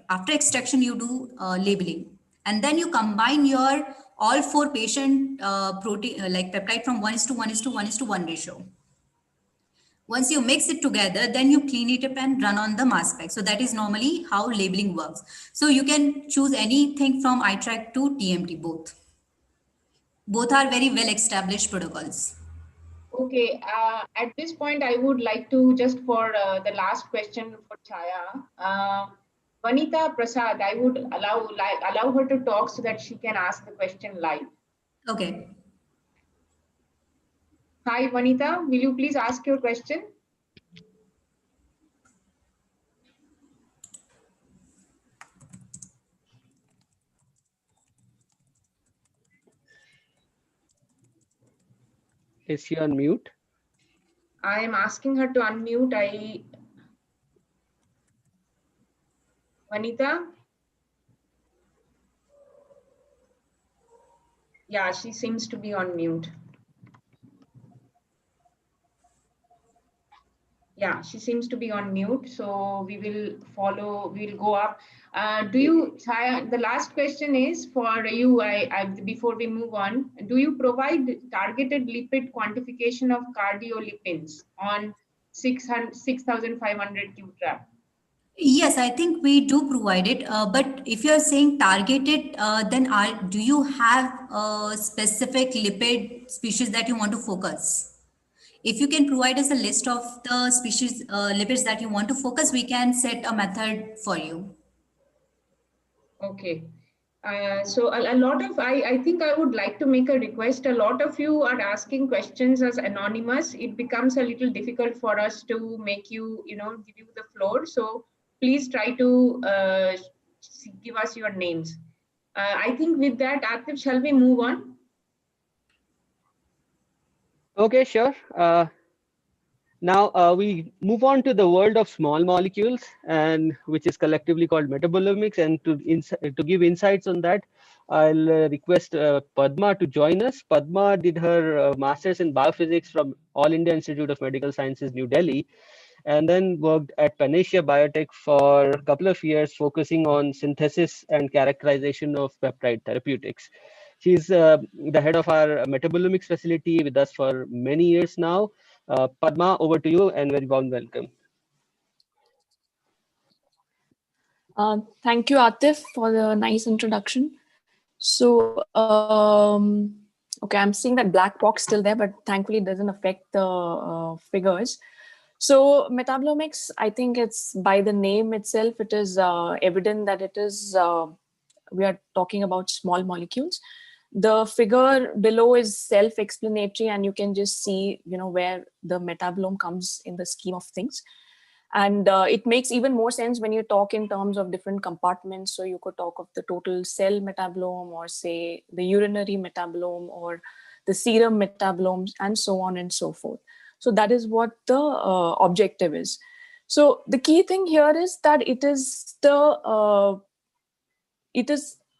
after extraction, you do labeling. And then you combine your all 4 patient protein, like peptide from 1:1:1:1 ratio. Once you mix it together, then you clean it up and run on the mass spec. So that is normally how labeling works. So you can choose anything from iTrack to TMT, both. Both are very well established protocols. Okay, at this point, I would like to just for the last question for Chaya, Vanita Prasad, I would allow her to talk so that she can ask the question live. Okay. Hi, Vanita, will you please ask your question? Is she on mute? I am asking her to unmute. Vanita? Yeah, she seems to be on mute. Yeah, she seems to be on mute. So we will go up. The last question is for you, before we move on, do you provide targeted lipid quantification of cardiolipins on 6,500 QTRAP? Yes, I think we do provide it. But if you're saying targeted, then do you have a specific lipid species that you want to focus? If you can provide us a list of the species lipids that you want to focus, we can set a method for you. Okay. So a lot of, I think I would like to make a request. A lot of you are asking questions as anonymous. It becomes a little difficult for us to make you, give you the floor. So please try to give us your names. I think with that, Atif, shall we move on? Okay, sure. Now we move on to the world of small molecules, and which is collectively called metabolomics. And to give insights on that, I'll request Padma to join us. Padma did her master's in biophysics from All India Institute of Medical Sciences, New Delhi, and then worked at Panacea Biotech for a couple of years, focusing on synthesis and characterization of peptide therapeutics. She's the head of our metabolomics facility with us for many years now. Padma, over to you and very warm welcome. Thank you, Atif, for the nice introduction. So, okay, I'm seeing that black box still there, but thankfully it doesn't affect the figures. So metabolomics, I think it's by the name itself, it is evident that it is, we are talking about small molecules. The figure below is self-explanatory, and you can just see, where the metabolome comes in the scheme of things. And it makes even more sense when you talk in terms of different compartments. So you could talk of the total cell metabolome, or say the urinary metabolome, or the serum metabolomes, and so on and so forth. So that is what the objective is. So the key thing here is that it is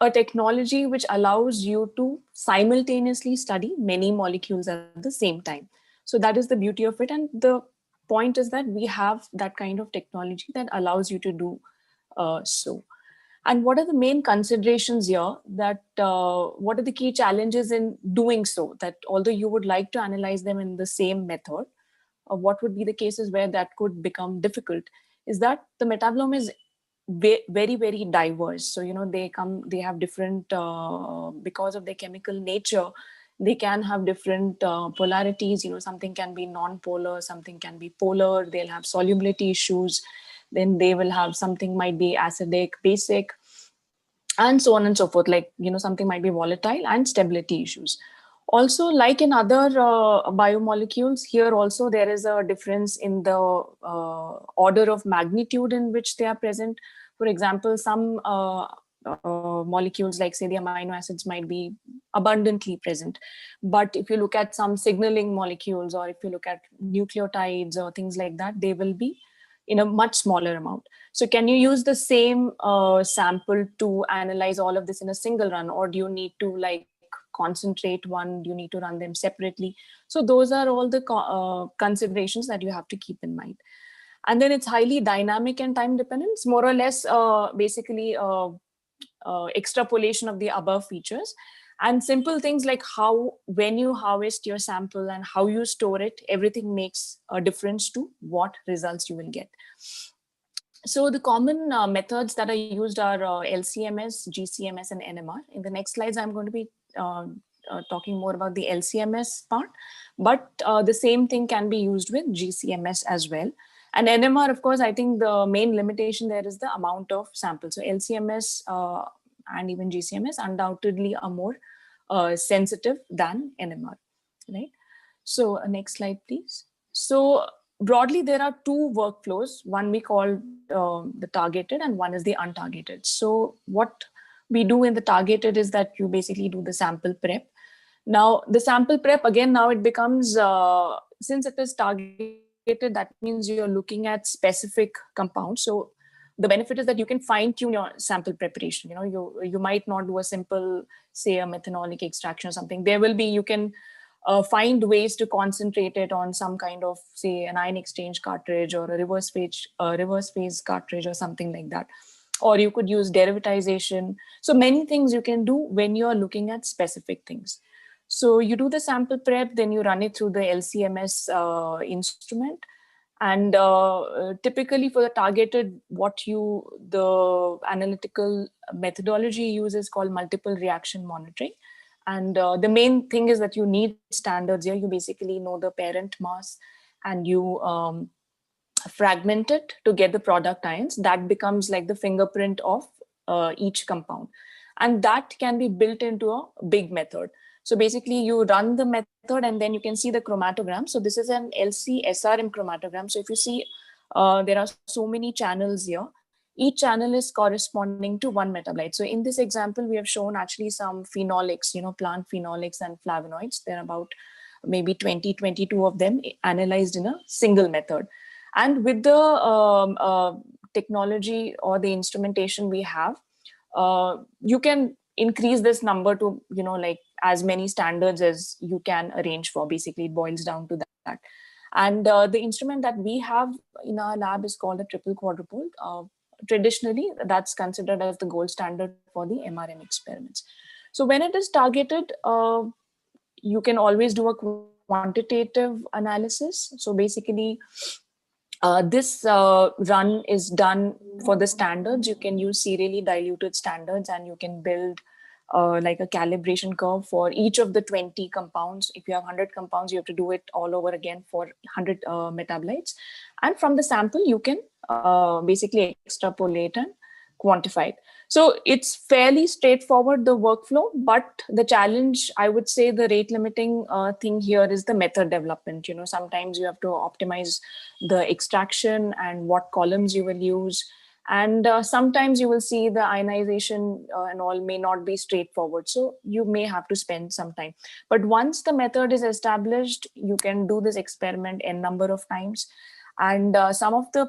a technology which allows you to simultaneously study many molecules at the same time. So that is the beauty of it. And the point is that we have that kind of technology that allows you to do so. And what are the main considerations here? That what are the key challenges in doing so? That although you would like to analyze them in the same method, what would be the cases where that could become difficult? Is that the metabolome is very, very diverse. So they have different because of their chemical nature. They can have different polarities. Something can be non-polar, something can be polar. They'll have solubility issues. Then they will have something might be acidic, basic, and so on and so forth. Like, something might be volatile, and stability issues. Also, like in other biomolecules, here also there is a difference in the order of magnitude in which they are present. For example, some molecules, like say the amino acids, might be abundantly present. But if you look at some signaling molecules, or if you look at nucleotides or things like that, they will be in a much smaller amount. So can you use the same sample to analyze all of this in a single run, or do you need to concentrate one? Do you need to run them separately? So those are all the considerations that you have to keep in mind. And then it's highly dynamic and time dependent. It's more or less basically extrapolation of the above features. And simple things like when you harvest your sample and how you store it, everything makes a difference to what results you will get. So the common methods that are used are LCMS, GCMS, and NMR. In the next slides, I'm going to be talking more about the LCMS part, but the same thing can be used with GCMS as well. And NMR, of course, I think the main limitation there is the amount of samples. So LCMS and even GCMS undoubtedly are more sensitive than NMR, right? So next slide, please. So broadly, there are two workflows. One we call the targeted, and one is the untargeted. So what we do in the targeted is that you basically do the sample prep. Now, the sample prep, again, now it becomes, since it is targeted, that means you're looking at specific compounds. So the benefit is that you can fine tune your sample preparation. You might not do a simple, say, a methanolic extraction or something. There will be, you can find ways to concentrate it on some kind of, say, an ion exchange cartridge or a reverse phase cartridge or something like that. Or you could use derivatization. So many things you can do when you're looking at specific things. So you do the sample prep, then you run it through the LCMS instrument. And typically for the targeted, the analytical methodology uses called multiple reaction monitoring. And the main thing is that you need standards here. You basically know the parent mass, and you fragment it to get the product ions. That becomes like the fingerprint of each compound. And that can be built into a big method. So basically you run the method, and then you can see the chromatogram. So this is an LC-SRM chromatogram. So if you see, there are so many channels here. Each channel is corresponding to one metabolite. So in this example, we have shown actually some phenolics, plant phenolics and flavonoids. There are about maybe 22 of them analyzed in a single method. And with the technology or the instrumentation we have, you can increase this number to, like as many standards as you can arrange for. Basically, it boils down to that. And the instrument that we have in our lab is called a triple quadrupole. Traditionally, that's considered as the gold standard for the MRM experiments. So when it is targeted, you can always do a quantitative analysis. So basically, this run is done for the standards. You can use serially diluted standards, and you can build like a calibration curve for each of the 20 compounds. If you have 100 compounds, you have to do it all over again for 100 metabolites. And from the sample, you can basically extrapolate and quantify it. So it's fairly straightforward, the workflow, but the challenge, I would say the rate limiting thing here is the method development. Sometimes you have to optimize the extraction and what columns you will use. And sometimes you will see the ionization and all may not be straightforward. So you may have to spend some time. But once the method is established, you can do this experiment n number of times. And some of the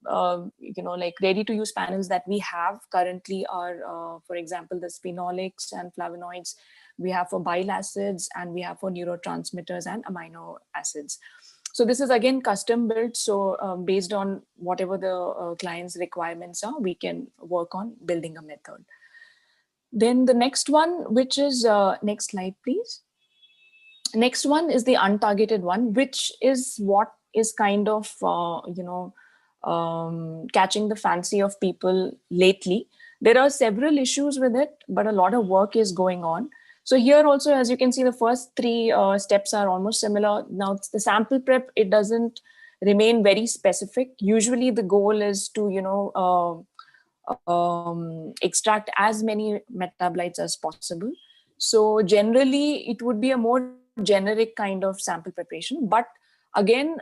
like ready to use panels that we have currently are, for example, the phenolics and flavonoids. We have for bile acids, and we have for neurotransmitters and amino acids. So this is again custom built. So based on whatever the client's requirements are, we can work on building a method. Then the next one, which is, next slide, please. Next one is the untargeted one, which is what is kind of, catching the fancy of people lately. There are several issues with it, but a lot of work is going on. So here also, as you can see, the first three steps are almost similar. Now, the sample prep, it doesn't remain very specific. Usually the goal is to, extract as many metabolites as possible. So generally, it would be a more generic kind of sample preparation. But again,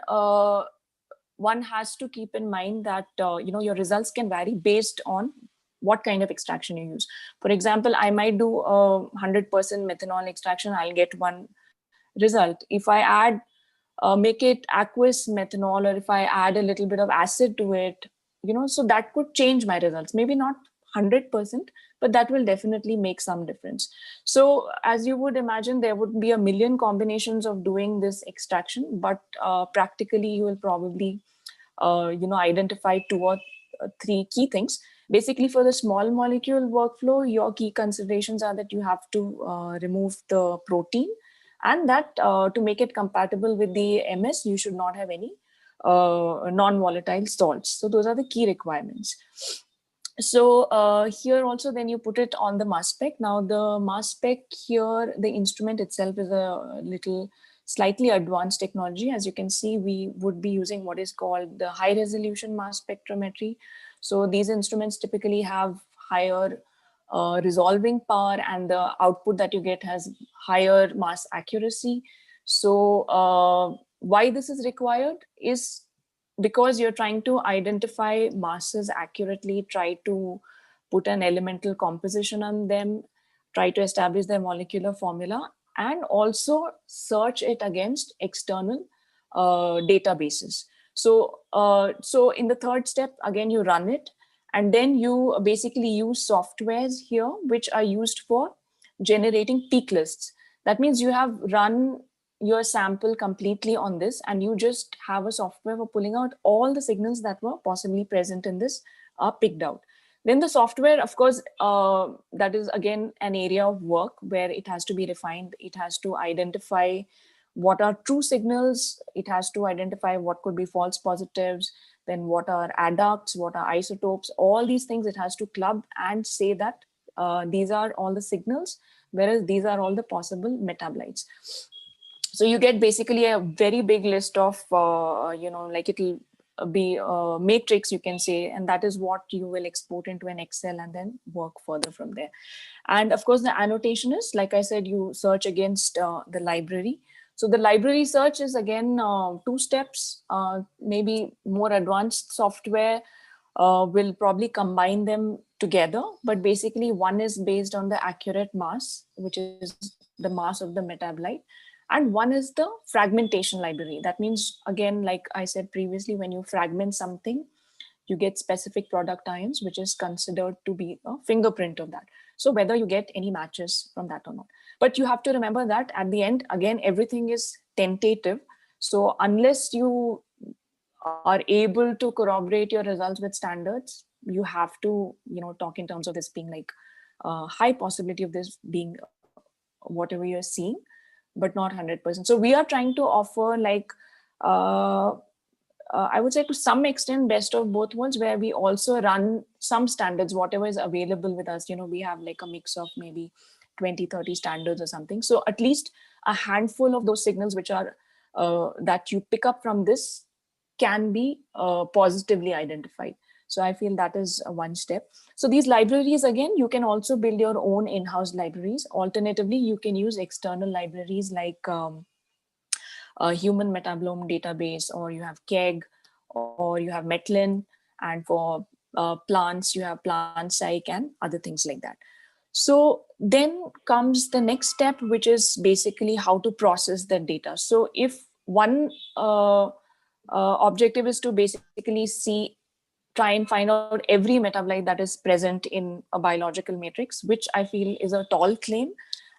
one has to keep in mind that, your results can vary based on what kind of extraction you use. For example, I might do a 100% methanol extraction, I'll get one result. If I add, make it aqueous methanol, or if I add a little bit of acid to it, so that could change my results. Maybe not 100%, but that will definitely make some difference. So as you would imagine, there would be a million combinations of doing this extraction, but practically you will probably, identify 2 or 3 key things. Basically, for the small molecule workflow, your key considerations are that you have to remove the protein, and that to make it compatible with the MS, you should not have any non-volatile salts. So those are the key requirements. So here also, then you put it on the mass spec. Now the mass spec here, the instrument itself is a little slightly advanced technology. As you can see, we would be using what is called the high resolution mass spectrometry. So these instruments typically have higher resolving power, and the output that you get has higher mass accuracy. So why this is required is because you're trying to identify masses accurately, try to put an elemental composition on them, try to establish their molecular formula, and also search it against external databases. So in the third step, again, you run it, and then you basically use softwares here, which are used for generating peak lists. That means you have run your sample completely on this, and you just have a software for pulling out all the signals that were possibly present in this are picked out. Then the software, of course, that is again an area of work where it has to be refined. It has to identify what are true signals. It has to identify what could be false positives, then what are adducts, what are isotopes, all these things it has to club and say that these are all the signals, whereas these are all the possible metabolites. So you get basically a very big list of, like it'll be a matrix, you can say, and that is what you will export into an Excel and then work further from there. And of course, the annotation is, like I said, you search against the library. So the library search is again 2 steps, maybe more advanced software will probably combine them together. But basically one is based on the accurate mass, which is the mass of the metabolite. And one is the fragmentation library. That means, again, like I said previously, when you fragment something, you get specific product ions, which is considered to be a fingerprint of that. So whether you get any matches from that or not. But you have to remember that at the end, again, everything is tentative. So unless you are able to corroborate your results with standards, you have to, talk in terms of this being like a high possibility of this being whatever you're seeing, but not 100%. So we are trying to offer like, I would say to some extent, best of both worlds, where we also run some standards, whatever is available with us. We have like a mix of maybe 20, 30 standards or something. So at least a handful of those signals which are that you pick up from this can be positively identified. So I feel that is one step. So these libraries, again, you can also build your own in-house libraries. Alternatively, you can use external libraries like a human metabolome database, or you have KEGG, or you have Metlin, and for plants, you have PlantPsych and other things like that. So then comes the next step, which is basically how to process the data. So if one objective is to basically try and find out every metabolite that is present in a biological matrix, which I feel is a tall claim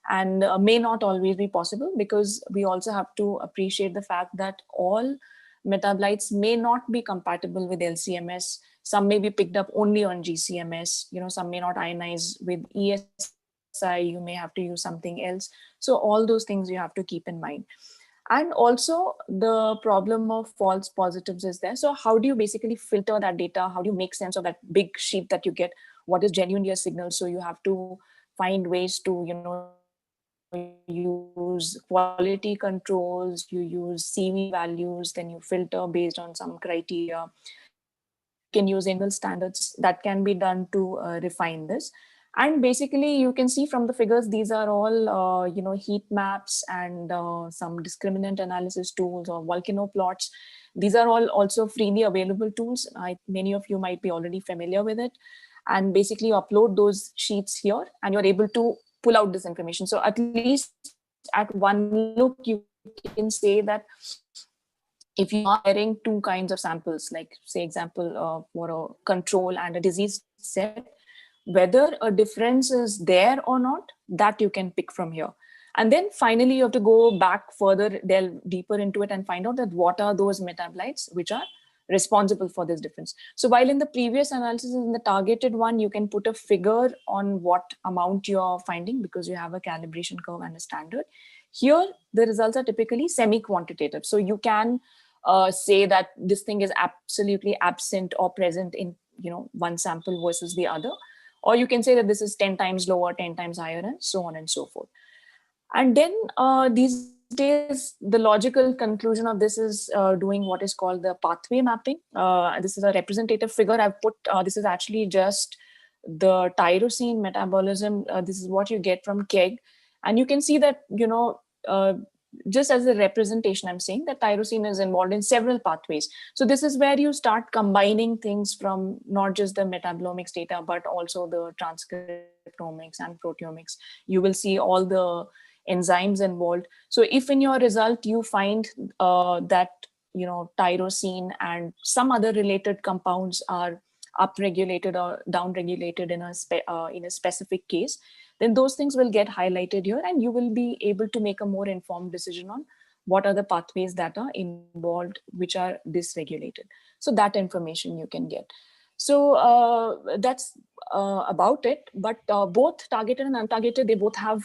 and may not always be possible, because we also have to appreciate the fact that all metabolites may not be compatible with LCMS. Some may be picked up only on GCMS, some may not ionize with ESI, you may have to use something else. So all those things you have to keep in mind. And also the problem of false positives is there. So how do you basically filter that data? How do you make sense of that big sheet that you get? What is genuine your signal? So you have to find ways to, use quality controls, you use CV values, then you filter based on some criteria. You can use internal standards that can be done to refine this. And basically, you can see from the figures, these are all, heat maps and some discriminant analysis tools or volcano plots. These are all also freely available tools. Many of you might be already familiar with it. And basically, you upload those sheets here and you're able to pull out this information. So at least at one look, you can say that if you are comparing two kinds of samples, like say example for a control and a disease set, whether a difference is there or not, that you can pick from here. And then finally, you have to go back further, delve deeper into it and find out that what are those metabolites which are responsible for this difference. So while in the previous analysis, in the targeted one, you can put a figure on what amount you're finding because you have a calibration curve and a standard. Here, the results are typically semi-quantitative. So you can say that this thing is absolutely absent or present in one sample versus the other. Or you can say that this is 10 times lower, 10 times higher, and so on and so forth. And then these days, the logical conclusion of this is doing what is called the pathway mapping. This is a representative figure I've put. This is actually just the tyrosine metabolism. This is what you get from KEGG. And you can see that, just as a representation, I'm saying that tyrosine is involved in several pathways. So this is where you start combining things from not just the metabolomics data, but also the transcriptomics and proteomics. You will see all the enzymes involved. So if in your result you find that tyrosine and some other related compounds are upregulated or downregulated in a specific case, then those things will get highlighted here and you will be able to make a more informed decision on what are the pathways that are involved which are dysregulated. So that information you can get. So that's about it. But both targeted and untargeted, they both have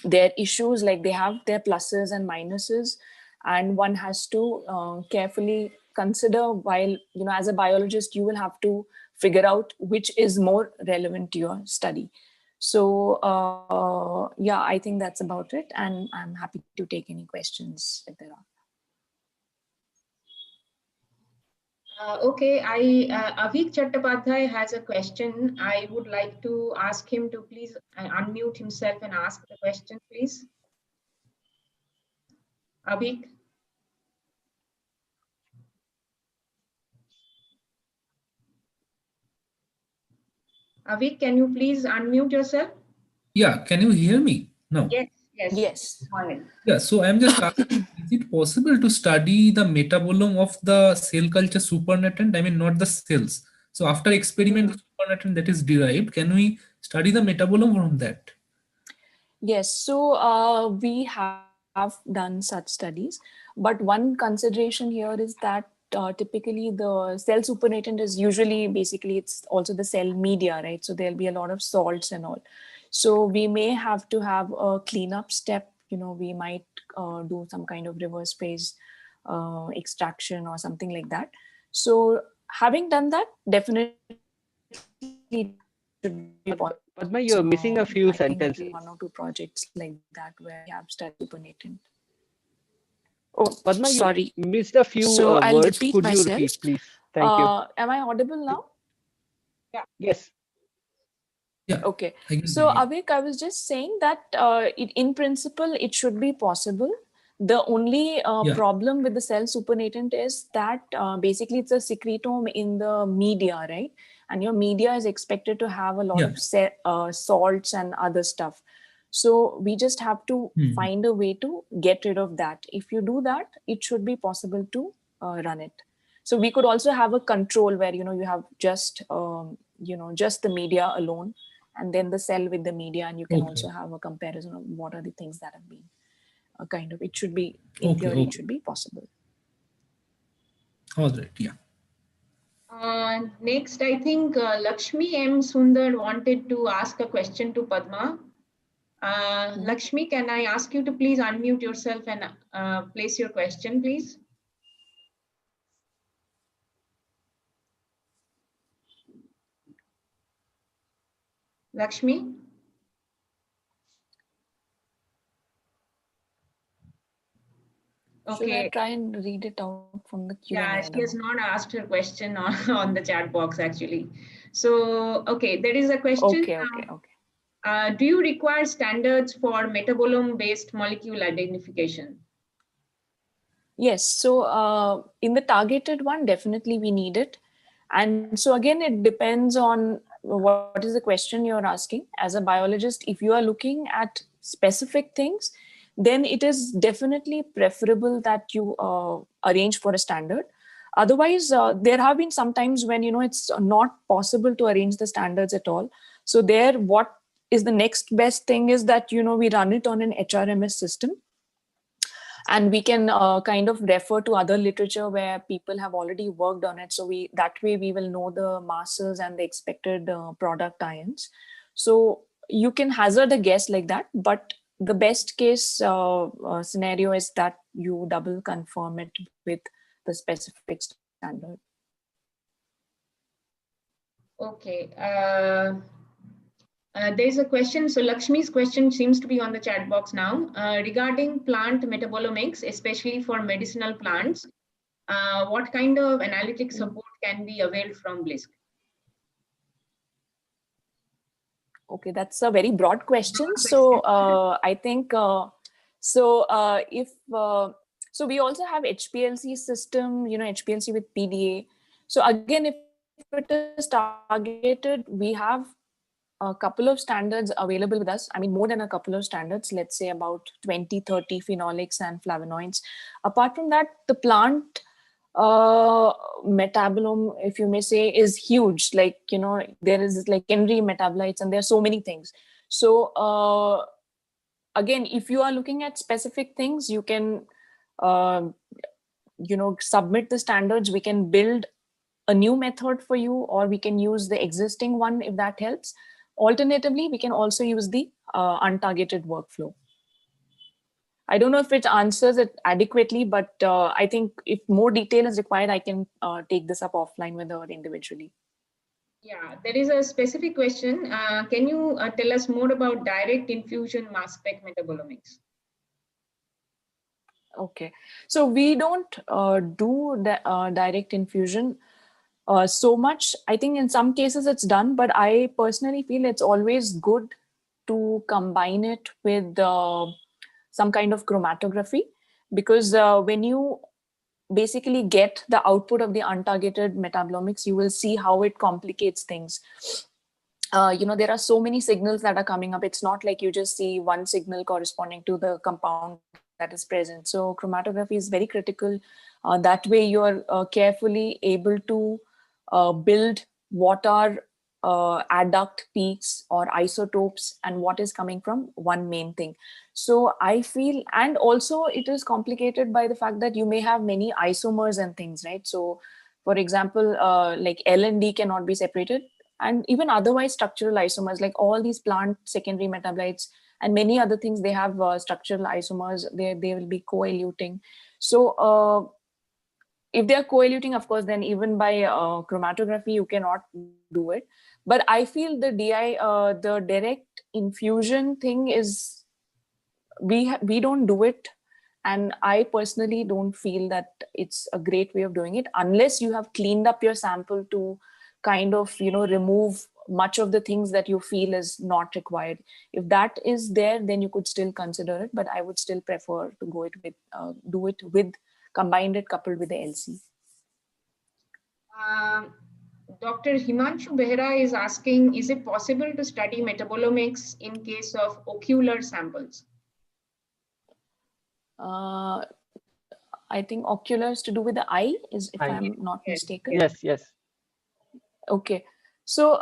their issues, like they have their pluses and minuses, and one has to carefully consider while, as a biologist, you will have to figure out which is more relevant to your study. So yeah, I think that's about it. And I'm happy to take any questions if there are. Okay, Avik Chattopadhyay has a question. I would like to ask him to please unmute himself and ask the question, please. Avik. Avik, can you please unmute yourself? Yeah, can you hear me? No. Yes. Yeah, so I'm just asking, is it possible to study the metabolome of the cell culture supernatant? I mean, not the cells. So after experiment, the supernatant that is derived, can we study the metabolome from that? Yes, so we have have done such studies, but one consideration here is that typically the cell supernatant is usually basically it's also the cell media, right? So there'll be a lot of salts and all. So we may have to have a cleanup step. We might do some kind of reverse phase extraction or something like that. So having done that, definitely should be possible. Padma, you're missing a few sentences. One or two projects like that where we have studied supernatant. Oh, Padma, sorry. You missed a few So I'll words. repeat Could myself. you repeat, please? Thank you. Am I audible now? Yeah. Yes. Yeah. Okay. So Avik, I was just saying that in principle, it should be possible. The only problem with the cell supernatant is that basically it's a secretome in the media, right? And your media is expected to have a lot of salts and other stuff. So we just have to find a way to get rid of that. If you do that, it should be possible to run it. So we could also have a control where, you have just, just the media alone, and then the cell with the media, and you can also have a comparison of what are the things that have been it should be, in theory, it should be possible. All right, yeah. Next, I think Lakshmi M. Sundar wanted to ask a question to Padma. Lakshmi, can I ask you to please unmute yourself and place your question, please? Lakshmi? Okay. Should I try and read it out from the Q&A? Yeah, she has not asked her question on the chat box, actually. So, okay, there is a question. Okay. Do you require standards for metabolome-based molecule identification? Yes. So in the targeted one, definitely we need it. And so again, it depends on what is the question you're asking. As a biologist, if you are looking at specific things, then it is definitely preferable that you arrange for a standard. Otherwise, there have been some times when, it's not possible to arrange the standards at all. So there, what is the next best thing is that, we run it on an HRMS system. And we can kind of refer to other literature where people have already worked on it. So that way we will know the masses and the expected product ions. So you can hazard a guess like that, but the best case scenario is that you double confirm it with the specific standard. Okay. There's a question. So Lakshmi's question seems to be on the chat box now regarding plant metabolomics, especially for medicinal plants. What kind of analytic support can be availed from BLISC? Okay, that's a very broad question. So I think so we also have HPLC system, HPLC with PDA. So again, if it is targeted, we have a couple of standards available with us. I mean, more than a couple of standards, let's say about 20, 30 phenolics and flavonoids. Apart from that, the plant metabolome, if you may say, is huge. Like, there is like secondary metabolites and there are so many things. So again, if you are looking at specific things, you can, submit the standards. We can build a new method for you, or we can use the existing one if that helps. Alternatively, we can also use the untargeted workflow. I don't know if it answers it adequately, but I think if more detail is required, I can take this up offline with her individually. Yeah, there is a specific question. Can you tell us more about direct infusion mass spec metabolomics? Okay, so we don't do the direct infusion so much. I think in some cases it's done, but I personally feel it's always good to combine it with some kind of chromatography, because when you basically get the output of the untargeted metabolomics, you will see how it complicates things. There are so many signals that are coming up. It's not like you just see one signal corresponding to the compound that is present. So chromatography is very critical. That way you're carefully able to build what are adduct peaks or isotopes and what is coming from one main thing. So I feel, and also it is complicated by the fact that you may have many isomers and things, right? So for example, like L and D cannot be separated, and even otherwise structural isomers, like all these plant secondary metabolites and many other things, they have structural isomers, they will be co-eluting. So if they are co-eluting, of course, then even by chromatography, you cannot do it. But I feel the the direct infusion thing is, we don't do it. And I personally don't feel that it's a great way of doing it unless you have cleaned up your sample to kind of, remove much of the things that you feel is not required. If that is there, then you could still consider it, but I would still prefer to go it with, do it with, combined it coupled with the LC. Dr. Himanshu Behra is asking, is it possible to study metabolomics in case of ocular samples? I think ocular is to do with the eye, if I'm not mistaken. Yes. Okay. So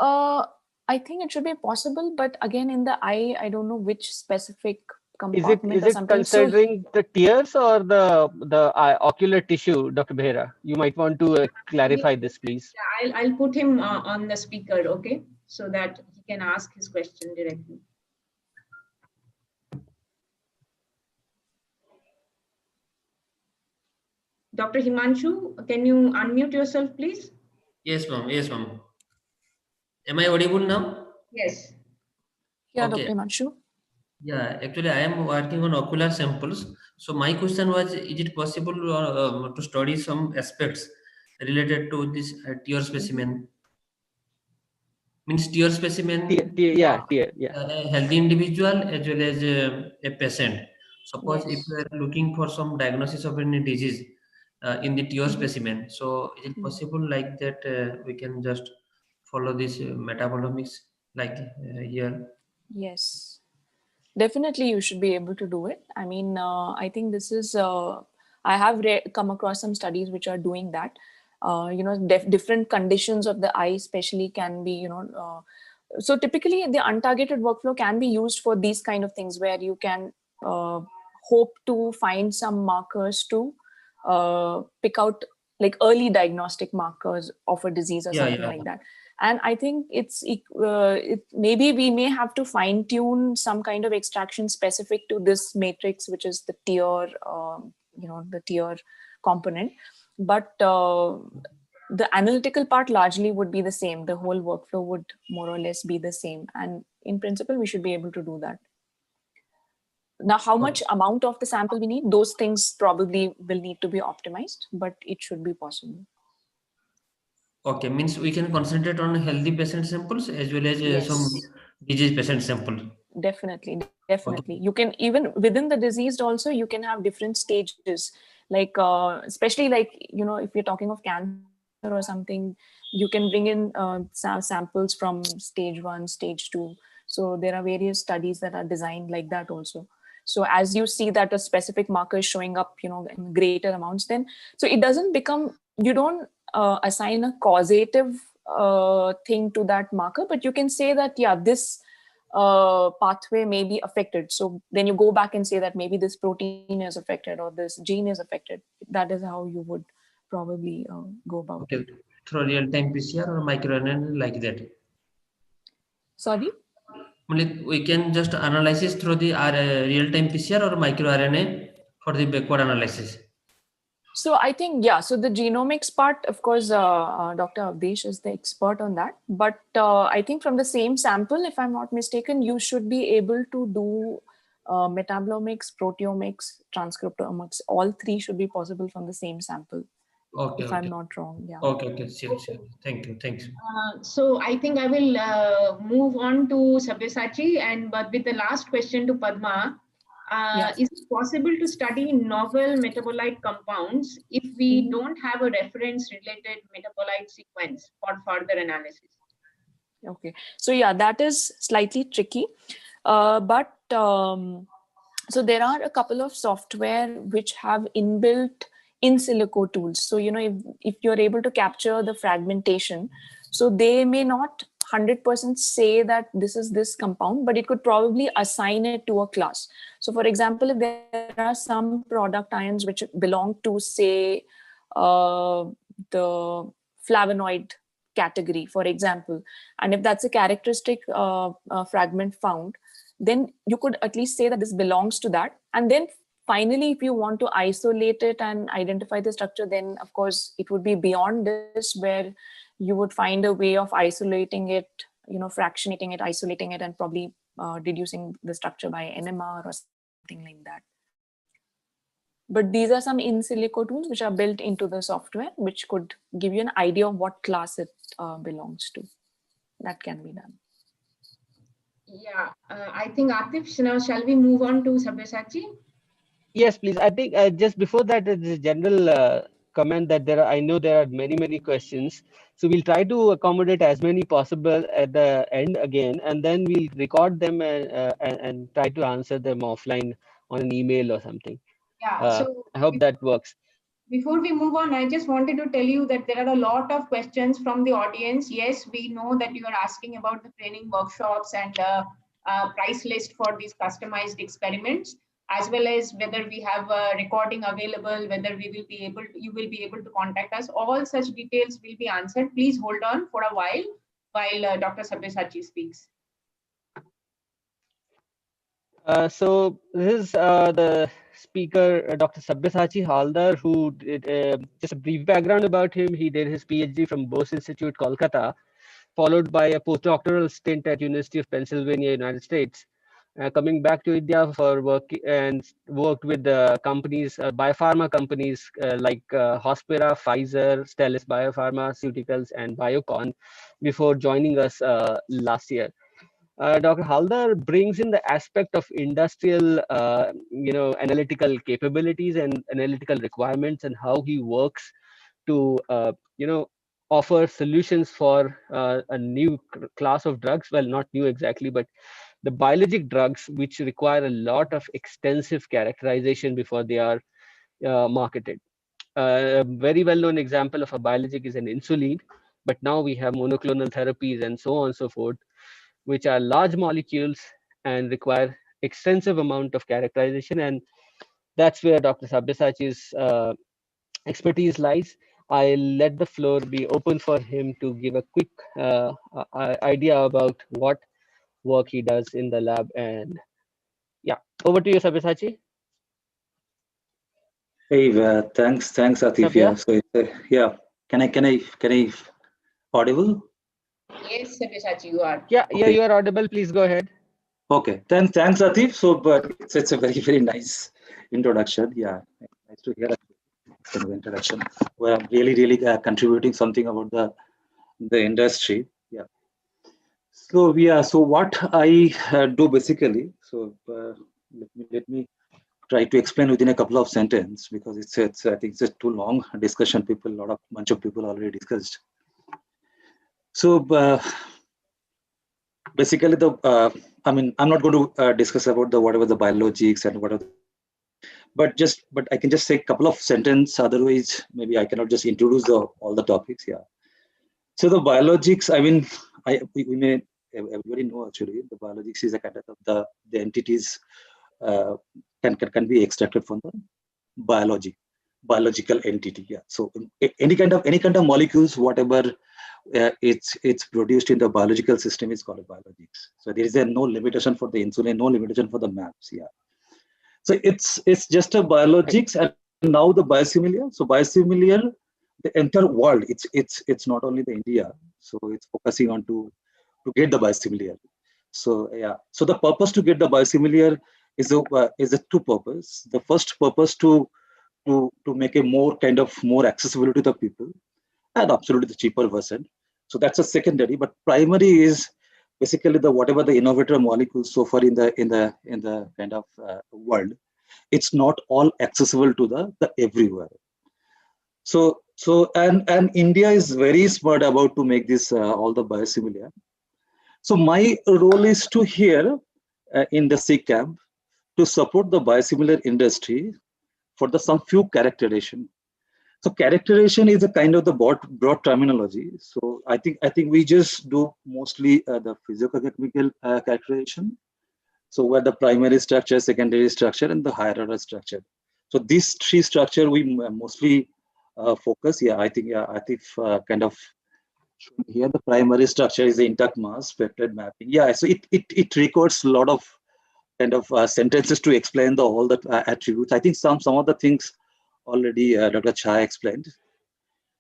I think it should be possible, but again, in the eye, I don't know which specific compartment. Is it considering the tears or the ocular tissue, Dr. Behra? You might want to clarify this, please. Yeah, I'll put him on the speaker, okay, so that he can ask his question directly. Dr. Himanshu, can you unmute yourself, please? Yes, ma'am. Yes, ma'am. Am I audible now? Yes. Yeah, Okay. Dr. Himanshu. Yeah, actually, I am working on ocular samples. So my question was, is it possible to study some aspects related to this tear specimen? Means tear specimen, Yeah. a healthy individual as well as a patient. Suppose if we are looking for some diagnosis of any disease in the tear specimen, so is it possible like that we can just follow this metabolomics like here? Yes, definitely you should be able to do it. I mean, I think this is, I have come across some studies which are doing that. Different conditions of the eye especially can be, so typically the untargeted workflow can be used for these kind of things where you can hope to find some markers to pick out like early diagnostic markers of a disease or something like that. And I think maybe we may have to fine tune some kind of extraction specific to this matrix, which is the tear, the tear component. But the analytical part largely would be the same. The whole workflow would more or less be the same. And in principle, we should be able to do that. Now, how much amount of the sample we need, those things probably will need to be optimized, but it should be possible. Okay, means we can concentrate on healthy patient samples as well as some disease patient sample. Definitely. You can, even within the diseased also, you can have different stages, like especially like, if you're talking of cancer or something, you can bring in samples from stage 1, stage 2. So there are various studies that are designed like that also. So as you see that a specific marker is showing up, in greater amounts, then, so it doesn't become, you don't assign a causative thing to that marker, but you can say that, this pathway may be affected. So then you go back and say that maybe this protein is affected or this gene is affected. That is how you would probably go about it. Through real-time PCR or microRNA like that? Sorry? We can just analysis through the real-time PCR or microRNA for the backward analysis. So I think, so the genomics part, of course, Dr. Avdesh is the expert on that. But I think from the same sample, if I'm not mistaken, you should be able to do metabolomics, proteomics, transcriptomics. All three should be possible from the same sample. Okay. I'm not wrong. Yeah. Okay. Sure. Thank you. So I think I will move on to Sabyasachi, but with the last question to Padma. Is it possible to study novel metabolite compounds if we don't have a reference-related metabolite sequence for further analysis? Okay, so that is slightly tricky, but so there are a couple of software which have inbuilt in silico tools. So if you're able to capture the fragmentation, so they may not 100% say that this is this compound, but it could probably assign it to a class. So for example, if there are some product ions which belong to, say, the flavonoid category, for example, and if that's a characteristic fragment found, then you could at least say that this belongs to that. And then finally, if you want to isolate it and identify the structure, then of course it would be beyond this, where you would find a way of isolating it, fractionating it, isolating it, and probably deducing the structure by NMR or something like that. But these are some in silico tools which are built into the software, which could give you an idea of what class it belongs to. That can be done. Yeah, I think Atif, now shall we move on to Sabyasachi? Yes, please. I think just before that, there's a general comment that I know there are many questions. So we'll try to accommodate as many possible at the end again, and then we'll record them and try to answer them offline on an email or something. Yeah, so I hope that works. Before we move on, I just wanted to tell you that there are a lot of questions from the audience. Yes, we know that you are asking about the training workshops and price list for these customized experiments, as well as whether we have a recording available, whether you will be able to contact us. All such details will be answered. Please hold on for a while Dr. Sabyasachi speaks. So this is the speaker, Dr. Sabyasachi Haldar, who did just a brief background about him. He did his PhD from Bose Institute, Kolkata, followed by a postdoctoral stint at University of Pennsylvania, United States. Coming back to India for work and worked with companies, biopharma companies like Hospira, Pfizer, Stelis Biopharmaceuticals, and Biocon before joining us last year. Dr. Haldar brings in the aspect of industrial, analytical capabilities and analytical requirements, and how he works to, offer solutions for a new class of drugs. Well, not new exactly, but the biologic drugs, which require a lot of extensive characterization before they are marketed. A very well-known example of a biologic is an insulin, but now we have monoclonal therapies and so on and so forth, which are large molecules and require extensive amount of characterization. And that's where Dr. Sabyasachi's expertise lies. I'll let the floor be open for him to give a quick idea about what work he does in the lab. And yeah, over to you, Sabyasachi. Hey, thanks, Atif. Yeah, so yeah, can I audible? Yes, Sabyasachi, you are. Yeah, you are audible. Please go ahead. Okay, thanks, Atif. So, but it's a very nice introduction. Yeah, nice to hear the introduction. Where I'm really contributing something about the industry. Yeah. So so what I do basically. So let me try to explain within a couple of sentences, because I think it's a too long discussion. Bunch of people already discussed. So basically, I'm not going to discuss about whatever the biologics and whatever, but I can just say a couple of sentences. Otherwise, maybe I cannot just introduce all the topics. Yeah. So the biologics, everybody know actually the biologics is a kind of the entities can be extracted from the biological entity. Yeah. So any kind of molecules, whatever it's produced in the biological system is called biologics. So there is no limitation for the insulin, no limitation for the MAPS. Yeah. So it's just a biologics, and now the biosimilar. So biosimilar, the entire world. It's not only the India. So it's focusing on to get the biosimilar. So yeah. So the purpose to get the biosimilar is a two purpose. The first purpose to make a more accessible to the people, and absolutely the cheaper version. So that's a secondary, but primary is basically whatever the innovator molecules so far in the kind of world, it's not all accessible to the everywhere. So and India is very smart about to make this all the biosimilar. So my role is to here in the CCAMP to support the biosimilar industry for some few characterization. So characterization is a kind of the broad terminology. So I think we just do mostly the physicochemical characterization. So where the primary structure, secondary structure, and the higher order structure. So these three structure we mostly focus. Yeah, I think Atif kind of here the primary structure is the intact mass peptide mapping. Yeah, so it records a lot of kind of sentences to explain all the attributes. I think some of the things already Dr. Chai explained.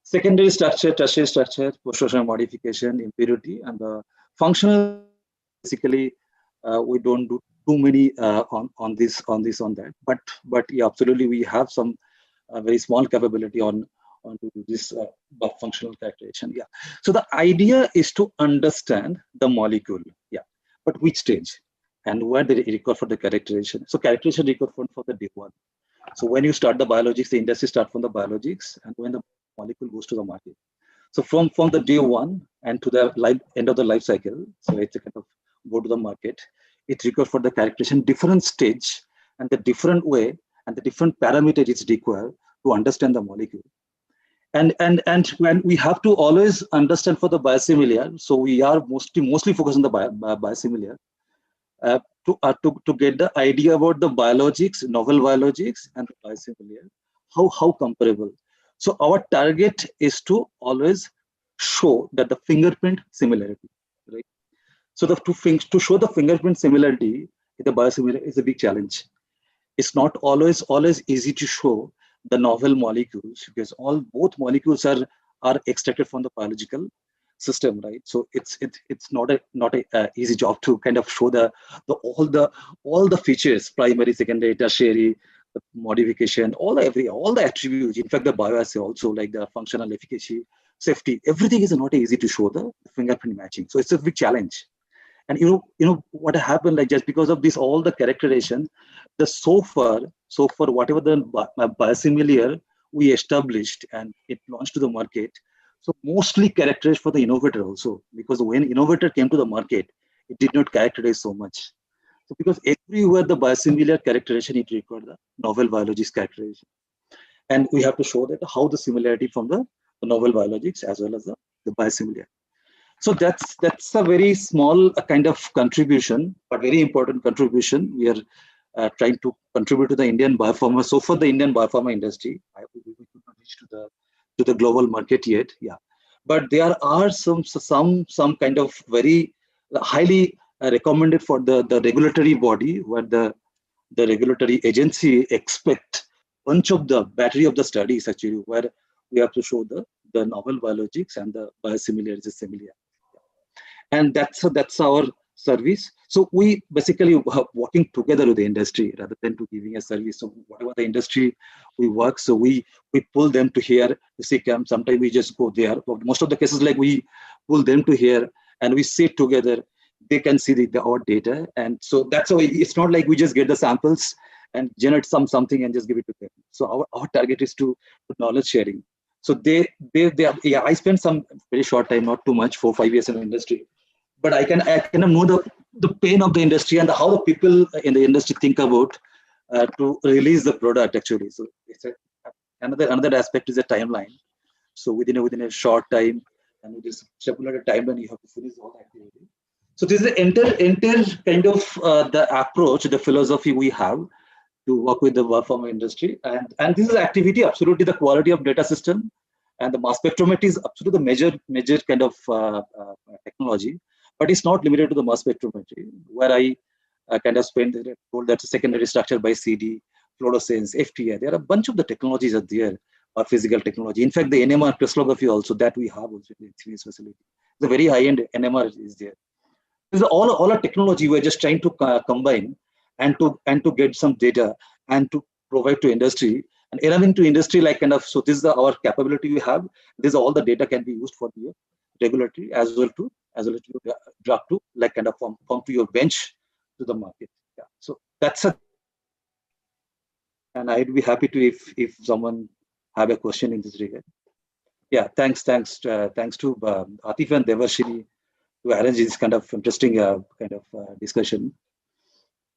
Secondary structure, tertiary structure, post-structural modification, impurity, and the functional. Basically, we don't do too many on that. But yeah, absolutely, we have some very small capability on to do this functional characterization. Yeah. So the idea is to understand the molecule. Yeah. But which stage and where did it record for the characterization? So characterization record for the day one. So when you start the biologics, the industry start from the biologics, and when the molecule goes to the market. So from the day one and to the end of the life cycle, so it's a kind of go to the market. It requires for the characterization different stage and the different way and the different parameter it's required to understand the molecule. And when we have to always understand for the biosimilar, so we are mostly focused on the biosimilar. To get the idea about the biologics, novel biologics, and the biosimilar, how comparable. So our target is to always show that the fingerprint similarity, right? So to show the fingerprint similarity in the biosimilar is a big challenge. It's not always easy to show the novel molecules because both molecules are extracted from the biological system, right? So it's not a easy job to kind of show all the features, primary, secondary, tertiary, the modification, all the attributes. In fact, the bioassay also, like the functional efficacy, safety, everything is not easy to show the fingerprint matching. So it's a big challenge. And you know what happened, like just because of this, all the characterization, so far whatever the biosimilar we established and it launched to the market. So mostly characterized for the innovator also, because when innovator came to the market, it did not characterize so much. So because everywhere the biosimilar characterization, it required the novel biologics characterization. And we have to show that how the similarity from the novel biologics as well as the biosimilar. So that's a very small kind of contribution, but very important contribution. We are trying to contribute to the Indian biopharma. So for the Indian biopharma industry, we could not reach to the global market yet. Yeah, but there are some kind of very highly recommended for the regulatory body, where the regulatory agency expect bunch of the battery of the studies actually, where we have to show the novel biologics and the biosimilars is similar. And that's our service. So we basically are working together with the industry rather than to giving a service. So whatever the industry we work, so we pull them to here to CCAM. Sometimes we just go there. But most of the cases, like we pull them to here and we sit together. They can see our data, and so that's how it's not like we just get the samples and generate something and just give it to them. So our target is to knowledge sharing. So they yeah, I spent some very short time, not too much, 4-5 years in the industry. But I can know the pain of the industry and how the people in the industry think about to release the product actually. So it's another aspect is a timeline. So within a short time and with this stipulated timeline, you have to finish all the activity. So this is the entire kind of the approach, the philosophy we have to work with the biopharma industry, and this is activity absolutely the quality of data system, and the mass spectrometry is absolutely the major kind of technology. But it's not limited to the mass spectrometry, where I kind of told that secondary structure by CD, fluorescence, FTI. There are a bunch of the technologies are there, or physical technology. In fact, the NMR crystallography also that we have also in the experience facility. The very high-end NMR is there. This is all our technology. We're just trying to combine and to get some data and to provide to industry and allowing to industry like kind of. So this is our capability we have. This is all the data can be used for the regulatory as well to drug to like kind of from to your bench to the market. Yeah. So that's a. And I'd be happy to if someone have a question in this regard. Yeah. Thanks to Atif and Devarshini to arrange this kind of interesting discussion.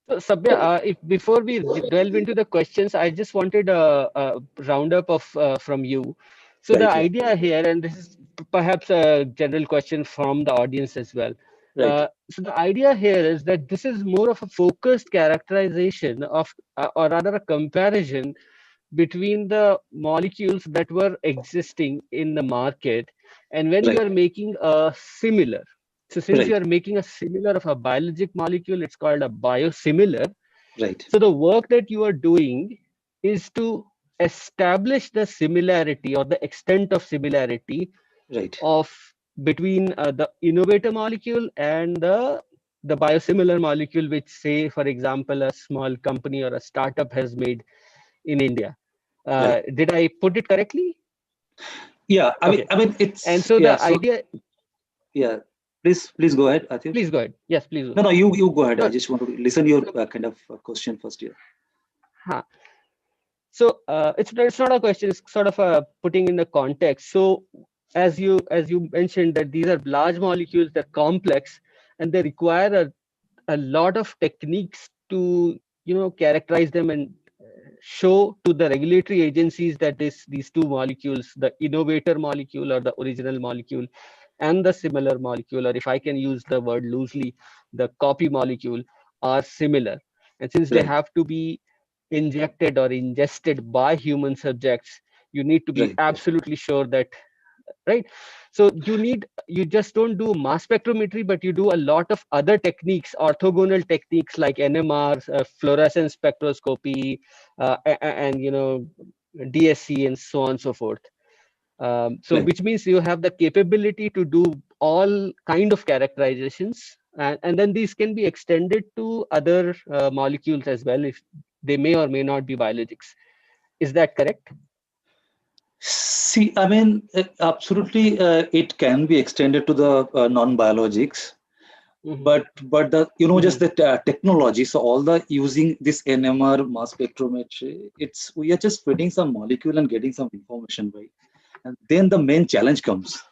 So, Sabya, before we delve into the questions, I just wanted a roundup of from you. So the idea here, and this is perhaps a general question from the audience as well. So the idea here is that this is more of a focused characterization of, or rather a comparison between the molecules that were existing in the market, and when you are making a similar. So since you are making a similar of a biologic molecule, it's called a biosimilar. Right. So the work that you are doing is to establish the similarity or the extent of similarity of between the innovator molecule and the biosimilar molecule, which, say, for example, a small company or a startup has made in India. Did I put it correctly? Yeah, I mean, it's, and so the idea. Yeah, please go ahead, Atif. Please go ahead. Yes, please. No, you go ahead. I just want to listen your kind of question first here. So it's not a question. It's sort of a putting in the context. So as you mentioned that these are large molecules, they're complex, and they require a lot of techniques to characterize them and show to the regulatory agencies that these two molecules, the innovator molecule or the original molecule, and the similar molecule, or if I can use the word loosely, the copy molecule, are similar. And since they have to be injected or ingested by human subjects, you need to be absolutely sure that, right? So you just don't do mass spectrometry, but you do a lot of other techniques, orthogonal techniques like NMR, fluorescence spectroscopy, and DSC, and so on and so forth. Which means you have the capability to do all kind of characterizations, and then these can be extended to other molecules as well, if they may or may not be biologics. Is that correct? See, I mean, absolutely, it can be extended to the non-biologics, but the just the technology. So all the using this NMR mass spectrometry, we are just fitting some molecule and getting some information, right? And then the main challenge comes.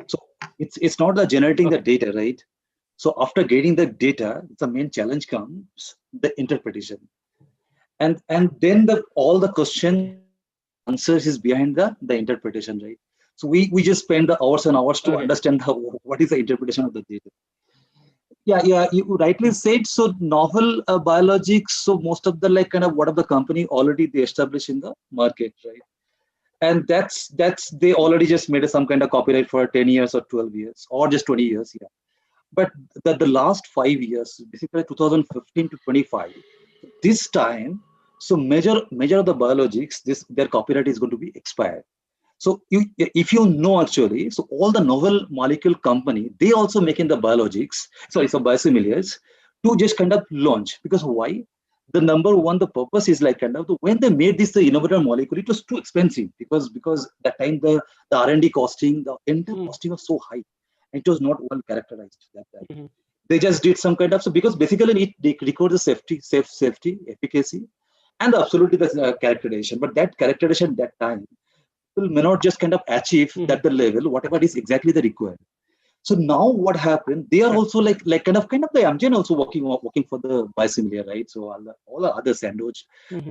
So it's not the generating the data, right? So after getting the data, the main challenge comes the interpretation, and then all the question answers is behind the interpretation, right? So we just spend the hours and hours to understand what is the interpretation of the data. Yeah, you rightly said. So novel biologics. So most of the kind of what of the company already they established in the market, right? And that's they already just made some kind of copyright for 10 years or 12 years or just 20 years, yeah. But the last 5 years, basically 2015 to 25, this time, so major of the biologics, their copyright is going to be expired. So if you know actually, so all the novel molecule company, they also making the biologics, biosimilars to just kind of launch. Because why? The number one, the purpose is like kind of when they made this the innovator molecule, it was too expensive because that time the R&D costing, the entire costing was so high, and it was not well characterized that time. They just did some kind of because basically it records the safety, efficacy, and absolutely the characterization. But that characterization that time people may not just kind of achieve that the level whatever is exactly the required. So now what happened? They are also like kind of the Amgen also working for the biosimilar, right? So all the other Sandoz,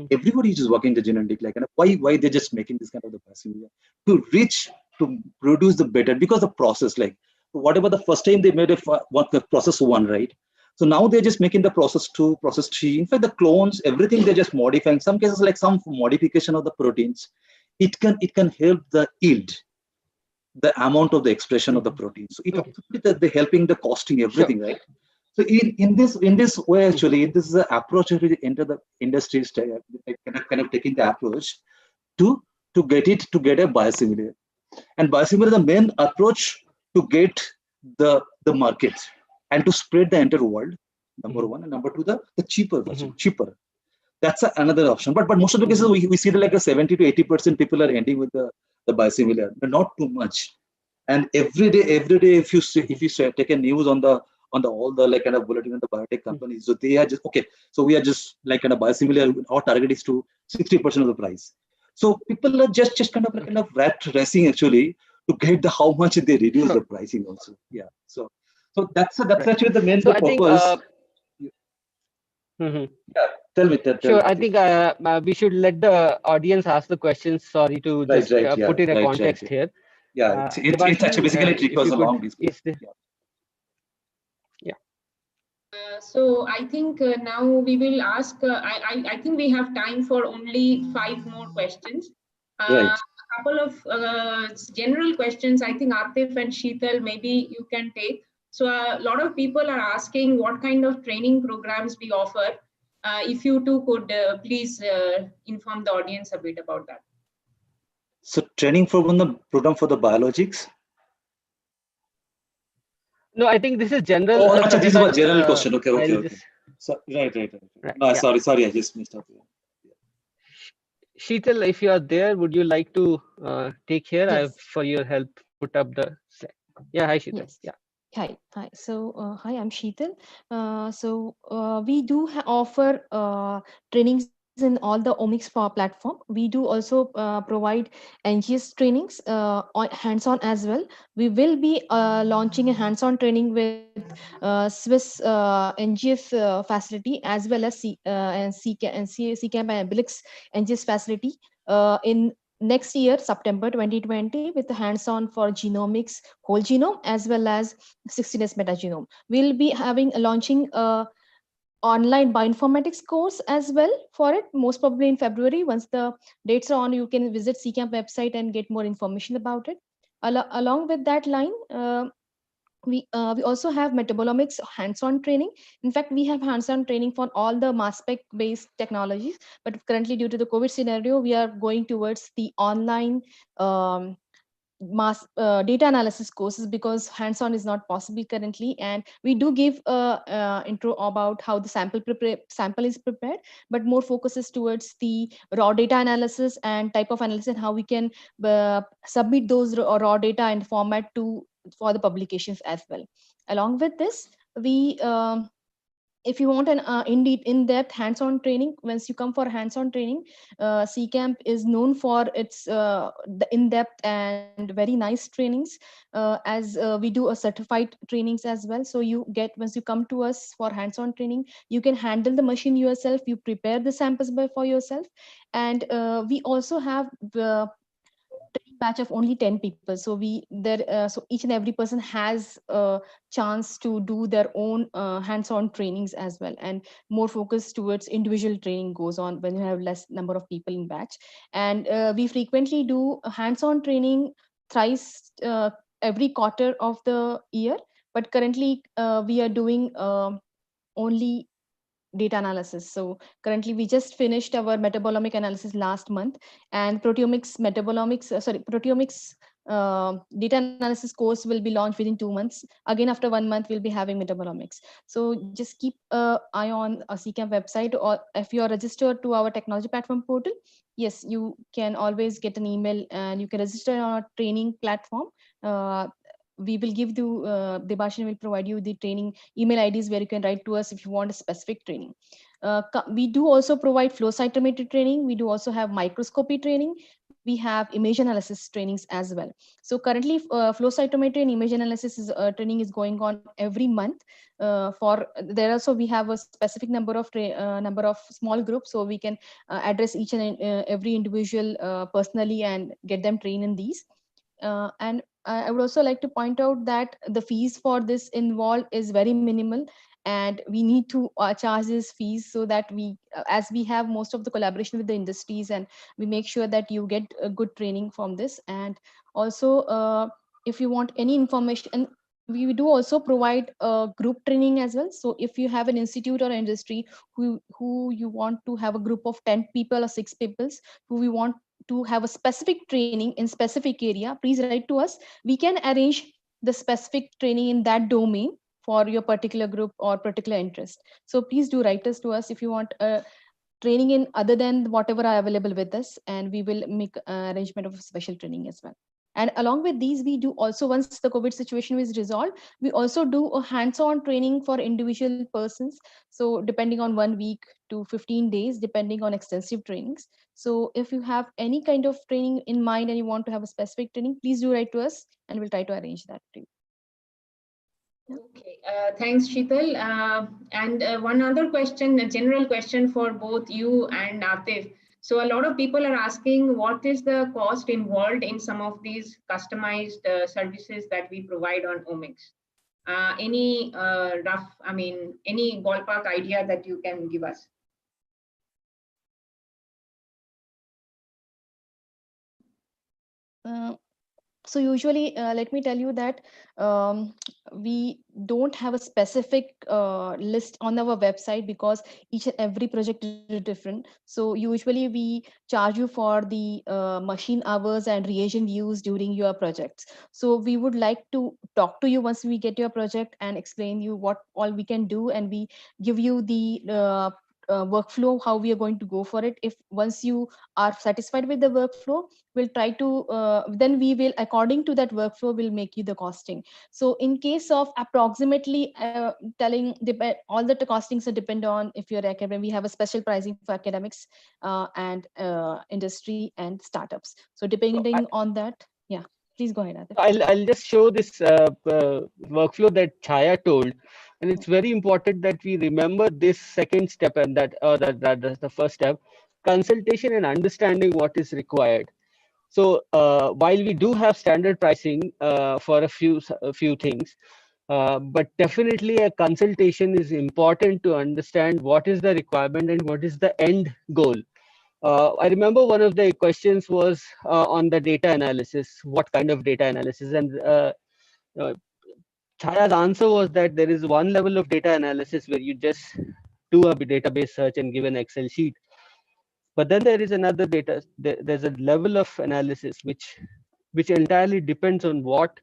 everybody is just working the genetic like kind of why they're just making this kind of the biosimilar to produce the better because the process like whatever the first time they made the process 1, right? So now they're just making the process 2, process 3. In fact, the clones, everything they're just modifying. Some cases like some modification of the proteins, it can help the yield, the amount of the expression of the protein. So it also they're helping the costing everything, right? So in this way, actually, this is an approach that we enter the industry, kind of taking the approach to get a biosimilar. And biosimilar is the main approach to get the market and to spread the entire world. Number one, and number two, the cheaper version, cheaper. That's another option. But most of the cases we see that like a 70 to 80% people are ending with the biosimilar, but not too much. And every day, if you take a news on all the like kind of bulletin of the biotech companies, so they are just okay. So we are just like kind of biosimilar. Our target is to 60% of the price. So people are just kind of rat racing actually to get how much they reduce the pricing also. Yeah. So that's actually the main purpose. Yeah, tell me that. Sure, I think we should let the audience ask the questions. Sorry to Right, just right, yeah, put in a right, context right. here. Yeah, it's actually basically it if requires you a could, long discussion. So I think now we will ask, I think we have time for only 5 more questions. Right. A couple of general questions, I think Atif and Sheetal, maybe you can take. So a lot of people are asking what kind of training programs we offer. If you two could please inform the audience a bit about that. So training program for the biologics. No, I think this is general. Oh, actually, this is a general question. Okay. So, right. No, yeah. sorry, I just missed out. Sheetal, if you are there, would you like to take here? Yes. I've for your help put up the slide. Yeah, hi Sheetal. Yes. Yeah. Hi. So, hi, I'm Sheetal. We do offer trainings in all the Omics platform. We do also provide NGS trainings on hands-on as well. We will be launching a hands-on training with Swiss NGS facility as well as CCamp and Abilix NGS facility in next year, September 2020, with the hands-on for genomics, whole genome, as well as 16S metagenome. We'll be launching a online bioinformatics course as well for it, most probably in February. Once the dates are on, you can visit CCamp website and get more information about it. Along with that line, we also have metabolomics hands-on training. In fact, we have hands-on training for all the mass spec based technologies, but currently due to the COVID scenario, we are going towards the online mass data analysis courses because hands-on is not possible currently. And we do give intro about how the sample is prepared, but more focuses towards the raw data analysis and type of analysis and how we can submit those raw data and format for the publications as well. Along with this, we if you want an in-depth hands-on training, once you come for hands-on training, CCamp is known for its the in-depth and very nice trainings, as we do a certified trainings as well. So you get, once you come to us for hands-on training, you can handle the machine yourself, you prepare the samples for yourself. And we also have the training batch of only 10 people, so so each and every person has a chance to do their own hands-on trainings as well, and more focus towards individual training goes on when you have less number of people in batch. And we frequently do a hands-on training thrice every quarter of the year, but currently we are doing only data analysis. So currently we just finished our metabolomic analysis last month, and proteomics data analysis course will be launched within 2 months. Again, after 1 month, we'll be having metabolomics. So just keep an eye on a CCamp website, or if you are registered to our technology platform portal, yes, you can always get an email and you can register on our training platform. We will give you, Debashin will provide you the training email IDs where you can write to us if you want a specific training. We do also provide flow cytometry training. We do also have microscopy training. We have image analysis trainings as well. So currently flow cytometry and image analysis training is going on every month. There also we have a specific number of small groups, so we can address each and every individual personally and get them trained in these. And I would also like to point out that the fees for this involved is very minimal, and we need to charge these fees so that we, as we have most of the collaboration with the industries, and we make sure that you get a good training from this. And also, if you want any information, and we do also provide group training as well. So if you have an institute or industry who you want to have a group of 10 people or 6 people who we want to have a specific training in specific area, please write to us. We can arrange the specific training in that domain for your particular group or particular interest. So please do write us to us if you want a training in other than whatever are available with us, and we will make arrangement of special training as well. And along with these, we do also, once the COVID situation is resolved, we also do a hands-on training for individual persons. So depending on 1 week to 15 days, depending on extensive trainings. So if you have any kind of training in mind and you want to have a specific training, please do write to us and we'll try to arrange that for you. Okay, thanks, Sheetal. And one other question, a general question for both you and Atif. So a lot of people are asking what is the cost involved in some of these customized services that we provide on Omics? Any any ballpark idea that you can give us? So usually, let me tell you that we don't have a specific list on our website because each and every project is different. So usually we charge you for the machine hours and reagent use during your projects. So we would like to talk to you once we get your project and explain you what all we can do, and we give you the workflow, how we are going to go for it. If once you are satisfied with the workflow, we'll try to then we will, according to that workflow, will make you the costing. So in case of approximately telling, all the costings are depend on if you're academic. We have a special pricing for academics and industry and startups. So depending on that, yeah, please go ahead, Atif. I'll just show this workflow that Chaya told, and it's very important that we remember this second step, and that's the first step: consultation and understanding what is required. So while we do have standard pricing for a few things, but definitely a consultation is important to understand what is the requirement and what is the end goal. I remember one of the questions was on the data analysis, what kind of data analysis, and Chaya's answer was that there is one level of data analysis where you just do a database search and give an Excel sheet. But then there is another there's a level of analysis which entirely depends on what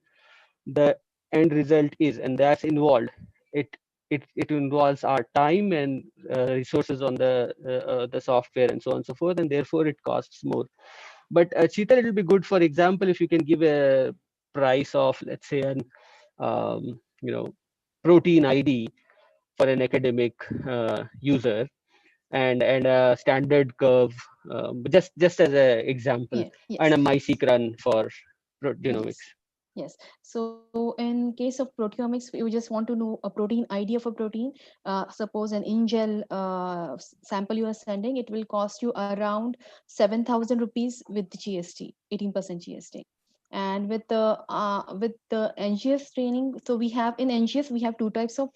the end result is, and that's involved. It involves our time and resources on the software and so on and so forth, and therefore it costs more. But Cheetal, it'll be good, for example, if you can give a price of, let's say, an protein ID for an academic user, and a standard curve, just as an example, and a MySeq run for genomics. Yes. So in case of proteomics, we just want to know a protein ID of a protein. Suppose an in-gel sample you are sending, it will cost you around 7,000 rupees with the GST, 18% GST. And with the NGS training, so we have in NGS we have two types of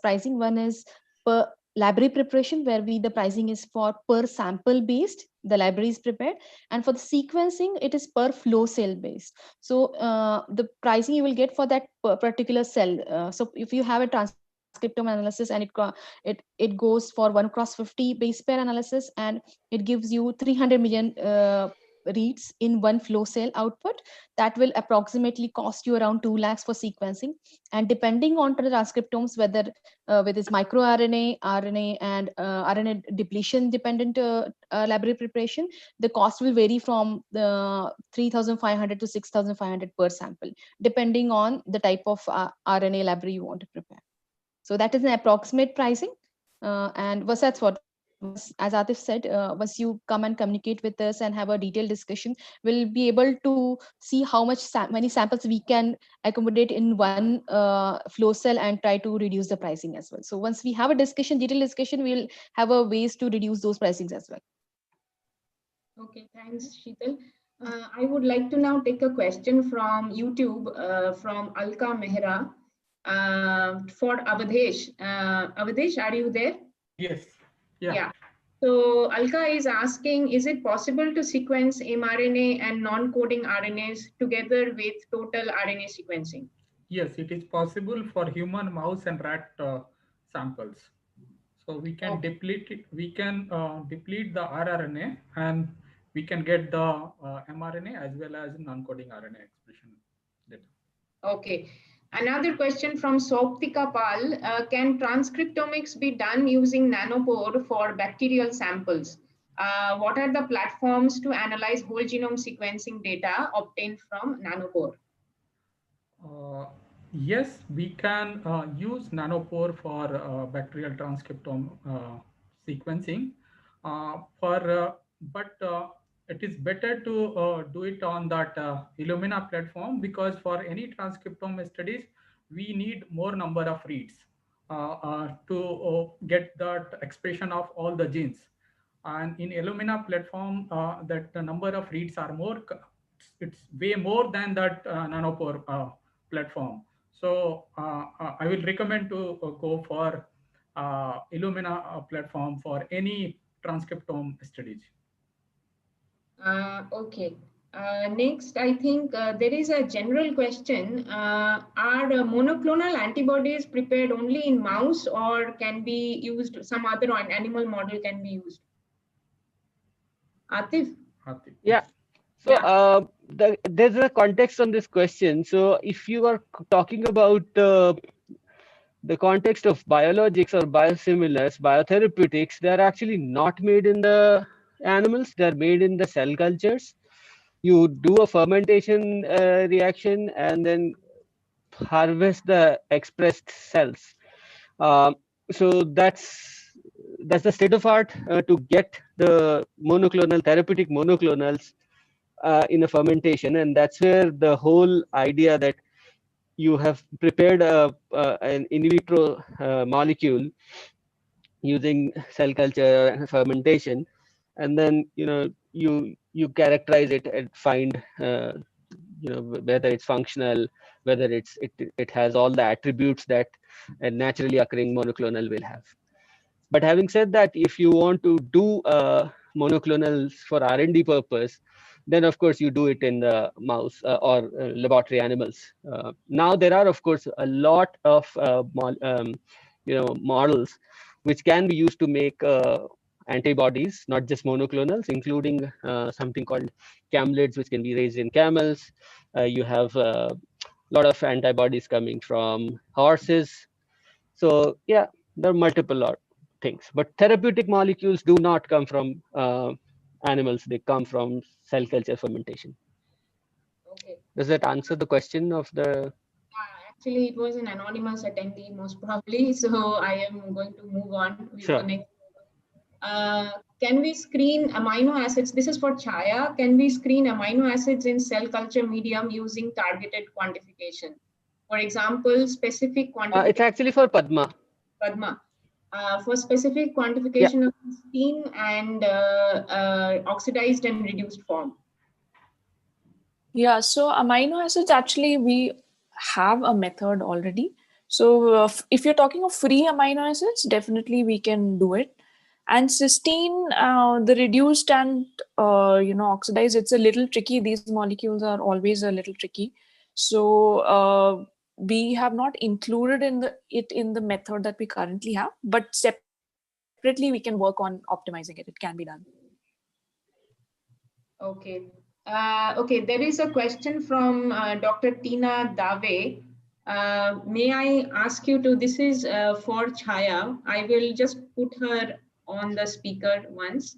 pricing. One is per library preparation, where the pricing is for per sample based, the library is prepared, and for the sequencing it is per flow cell based. So the pricing you will get for that particular cell. So if you have a transcriptome analysis and it goes for 1x50 base pair analysis, and it gives you 300 million reads in one flow cell output, that will approximately cost you around 2 lakhs for sequencing. And depending on the transcriptomes, whether with its microRNA, RNA, and RNA depletion dependent library preparation, the cost will vary from 3,500 to 6,500 per sample, depending on the type of RNA library you want to prepare. So that is an approximate pricing. And that's what, as Atif said, once you come and communicate with us and have a detailed discussion, we'll be able to see how many samples we can accommodate in one flow cell and try to reduce the pricing as well. So once we have a detailed discussion, we'll have a ways to reduce those pricings as well. Okay, thanks, Sheetal. I would like to now take a question from YouTube from Alka Mehra for Avadhesh. Avadhesh, are you there? Yes. Yeah. So Alka is asking, is it possible to sequence mRNA and non-coding RNAs together with total RNA sequencing? Yes, it is possible for human, mouse, and rat samples. So we can deplete it. We can deplete the rRNA, and we can get the mRNA as well as non-coding RNA expression data. Okay. Another question from Soptika Pal. Can transcriptomics be done using Nanopore for bacterial samples? What are the platforms to analyze whole genome sequencing data obtained from Nanopore? Yes, we can use Nanopore for bacterial transcriptome sequencing. But it is better to do it on that Illumina platform, because for any transcriptome studies, we need more number of reads to get that expression of all the genes. And in Illumina platform, that the number of reads are more, it's way more than that nanopore platform. So I will recommend to go for Illumina platform for any transcriptome studies. Okay. Next, I think there is a general question. Are monoclonal antibodies prepared only in mouse, or can be used, some other animal model can be used? Atif? Yeah. So there's a context on this question. So if you are talking about the context of biologics or biosimilars, biotherapeutics, they're actually not made in the animals, they're made in the cell cultures. You do a fermentation reaction and then harvest the expressed cells. So that's the state of art to get the monoclonal, therapeutic monoclonals in a fermentation. And that's where the whole idea that you have prepared an in vitro molecule using cell culture and fermentation, and then you characterize it and find whether it's functional, whether it has all the attributes that a naturally occurring monoclonal will have. But having said that, if you want to do monoclonals for R&D purpose, then of course you do it in the mouse or laboratory animals. Now there are of course a lot of models which can be used to make antibodies, not just monoclonals, including something called camelids, which can be raised in camels. You have a lot of antibodies coming from horses. So yeah, there are multiple things, but therapeutic molecules do not come from animals. They come from cell culture fermentation. Okay. Does that answer the question of the? Actually, it was an anonymous attendee most probably, so I am going to move on with Sure. the next. Can we screen amino acids? This is for Chaya. Can we screen amino acids in cell culture medium using targeted quantification? For example, specific quantification. It's actually for Padma. Padma. For specific quantification of cysteine and oxidized and reduced form. Yeah, so amino acids, actually, we have a method already. So if you're talking of free amino acids, definitely we can do it. And cysteine, the reduced and oxidized, it's a little tricky. These molecules are always a little tricky. So we have not included it in the method that we currently have, but separately we can work on optimizing it. It can be done. Okay. Okay, there is a question from Dr. Tina Dave. May I ask you to, this is for Chaya. I will just put her on the speaker once.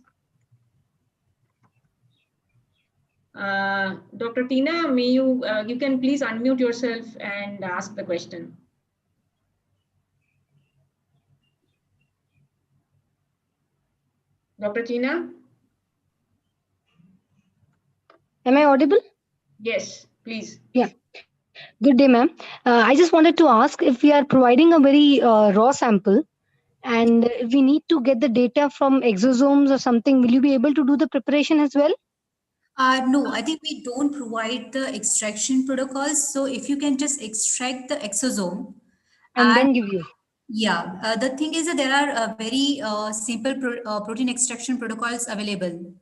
Dr. Tina, may you can please unmute yourself and ask the question. Dr. Tina? Am I audible? Yes, please. Yeah. Good day, ma'am. I just wanted to ask, if we are providing a very raw sample and if we need to get the data from exosomes or something, will you be able to do the preparation as well? No, I think we don't provide the extraction protocols. So if you can just extract the exosome and then give you. Yeah, the thing is that there are very simple protein extraction protocols available.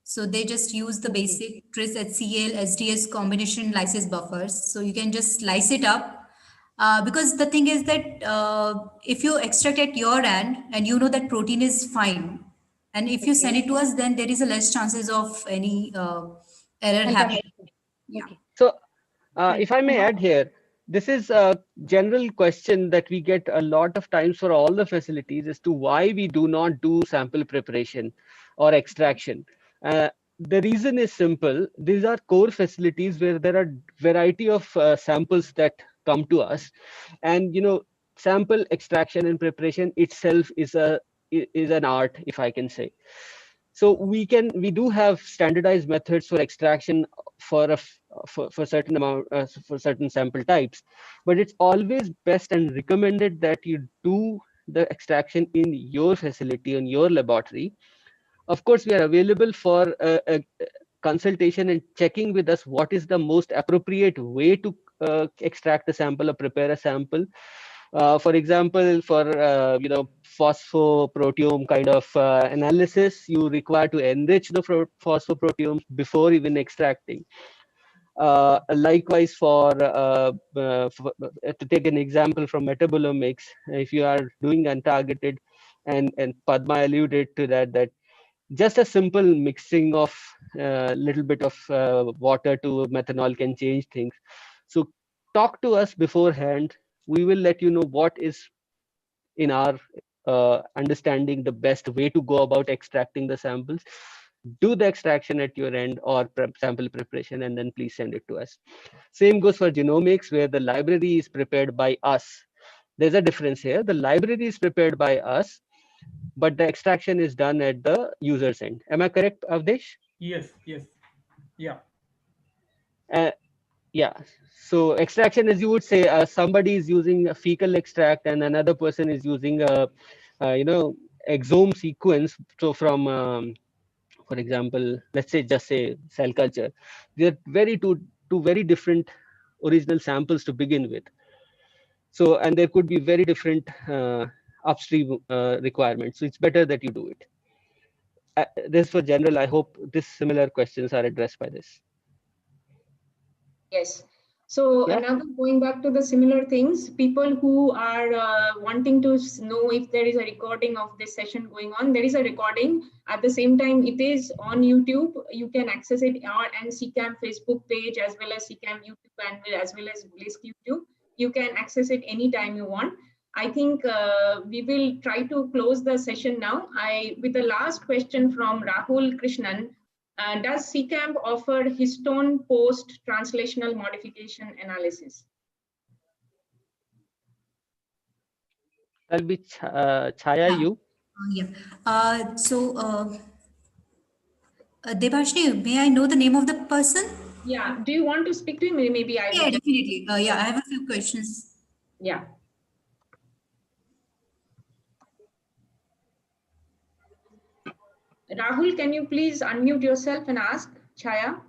So they just use the basic TRIS, HCl, SDS combination lysis buffers. So you can just slice it up. Because the thing is that if you extract at your end and you know that protein is fine, and if you send it to us, then there is a less chances of any error happening. Yeah. Okay. So if I may add here, this is a general question that we get a lot of times for all the facilities as to why we do not do sample preparation or extraction. The reason is simple. These are core facilities where there are variety of samples that come to us, and sample extraction and preparation itself is an art, if I can say. So we do have standardized methods for extraction for for certain amount for certain sample types, but it's always best and recommended that you do the extraction in your facility, in your laboratory. Of course, we are available for a consultation and checking with us what is the most appropriate way to extract a sample or prepare a sample. For example, for phosphoproteome kind of analysis, you require to enrich the phosphoproteomes before even extracting. Likewise, to take an example from metabolomics, if you are doing untargeted, and Padma alluded to that just a simple mixing of a little bit of water to methanol can change things. So talk to us beforehand. We will let you know what is, in our understanding, the best way to go about extracting the samples. Do the extraction at your end or sample preparation, and then please send it to us. Same goes for genomics, where the library is prepared by us. There's a difference here. The library is prepared by us, but the extraction is done at the user's end. Am I correct, Avdesh? Yes, yes. Yeah. Yeah. So extraction, as you would say, somebody is using a fecal extract and another person is using a exome sequence. So from for example, let's say just say cell culture, they're two very different original samples to begin with. So, and there could be very different upstream requirements. So it's better that you do it. This for general. I hope this similar questions are addressed by this. Yes. So another, going back to the similar things, people who are wanting to know if there is a recording of this session going on, there is a recording. At the same time, it is on YouTube. You can access it on CCAM Facebook page, as well as CCAM YouTube, and as well as Blisk YouTube. You can access it anytime you want. I think we will try to close the session now. With the last question from Rahul Krishnan. Does CCAM offer histone post-translational modification analysis? That'll be Chaya, you. Debashni, may I know the name of the person? Yeah. Do you want to speak to him? Maybe I. Yeah, definitely. I have a few questions. Yeah. Rahul, can you please unmute yourself and ask Chaya?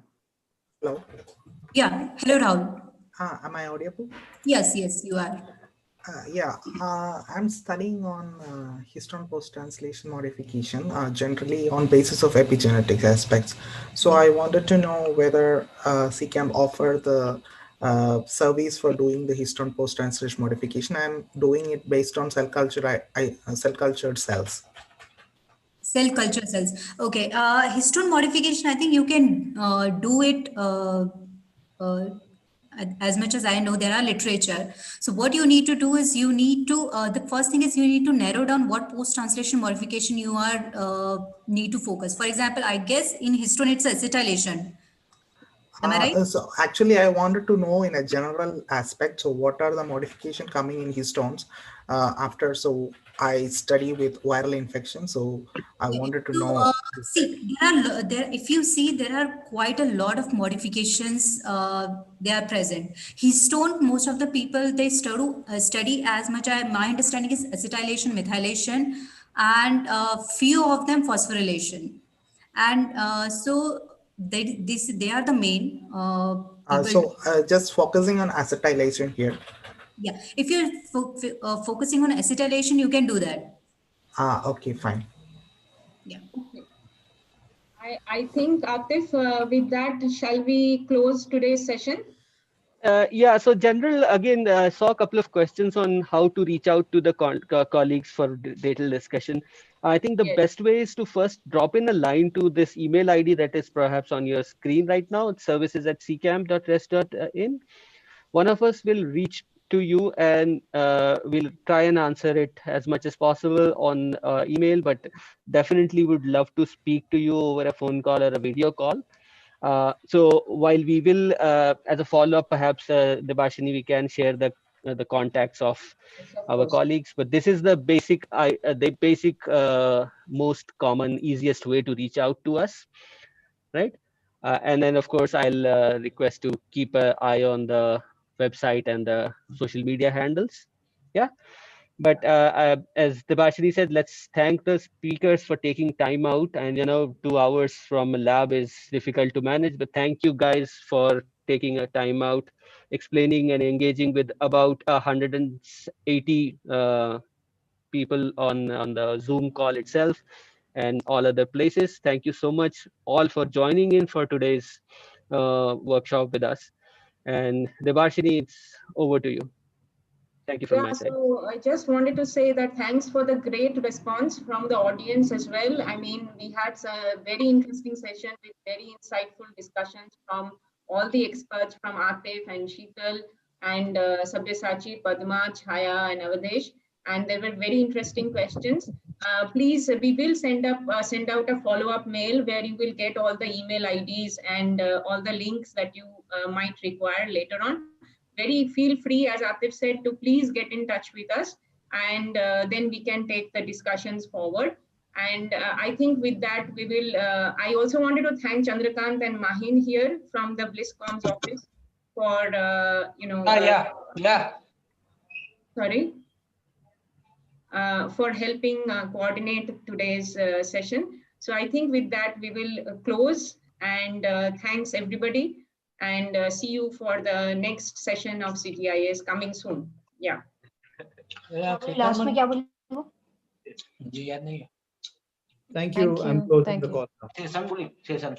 Hello. Yeah. Hello, Rahul. Am I audible? Yes, you are. I'm studying on histone post-translation modification, generally on basis of epigenetic aspects. So I wanted to know whether CCAM offer the service for doing the histone post-translation modification. I'm doing it based on cell culture, cell cultured cells. Cell culture cells. Okay. Histone modification, I think you can do it as much as I know. There are literature. So what you need to do is you need to, the first thing is you need to narrow down what post-translation modification you are need to focus. For example, I guess in histone it's acetylation. Am I right? So actually, I wanted to know in a general aspect. So what are the modification coming in histones after? So I study with viral infection. So I wanted to know. See, if you see, there are quite a lot of modifications they are present. Histone, most of the people they study as much as my understanding is acetylation, methylation, and few of them phosphorylation. And so they are the main. Just focusing on acetylation here. Yeah, if you're focusing on acetylation, you can do that. Okay, fine. Yeah. Okay. I think, Atif, with that, shall we close today's session? So general, again, saw a couple of questions on how to reach out to the colleagues for detailed discussion. I think the best way is to first drop in a line to this email ID that is perhaps on your screen right now. It's services@ccam.res.in. One of us will reach to you and we'll try and answer it as much as possible on email, but definitely would love to speak to you over a phone call or a video call. So while we will, as a follow-up, perhaps Debashini, we can share the contacts of our colleagues, but this is the basic, most common, easiest way to reach out to us, right? And then, of course, I'll request to keep an eye on the website and the social media handles. Yeah. But as Debashini said, let's thank the speakers for taking time out. And 2 hours from a lab is difficult to manage. But thank you guys for taking a time out, explaining and engaging with about 180 people on the Zoom call itself and all other places. Thank you so much all for joining in for today's workshop with us. And Debashini, it's over to you. Thank you from my side. So I just wanted to say that thanks for the great response from the audience as well. I mean, we had a very interesting session with very insightful discussions from all the experts from Atif and Sheetal and Sabyasachi, Padma, Chaya and Avadesh. And there were very interesting questions. Please, we will send out a follow-up mail where you will get all the email IDs and all the links that you might require later on. Feel free, as Atif said, to please get in touch with us, and then we can take the discussions forward. And I think with that, we will, I also wanted to thank Chandrakant and Mahin here from the BlissComms office for, for helping coordinate today's session. So I think with that, we will close, and thanks everybody. And see you for the next session of CTIS coming soon. Yeah. Thank you. I'm closing the call now.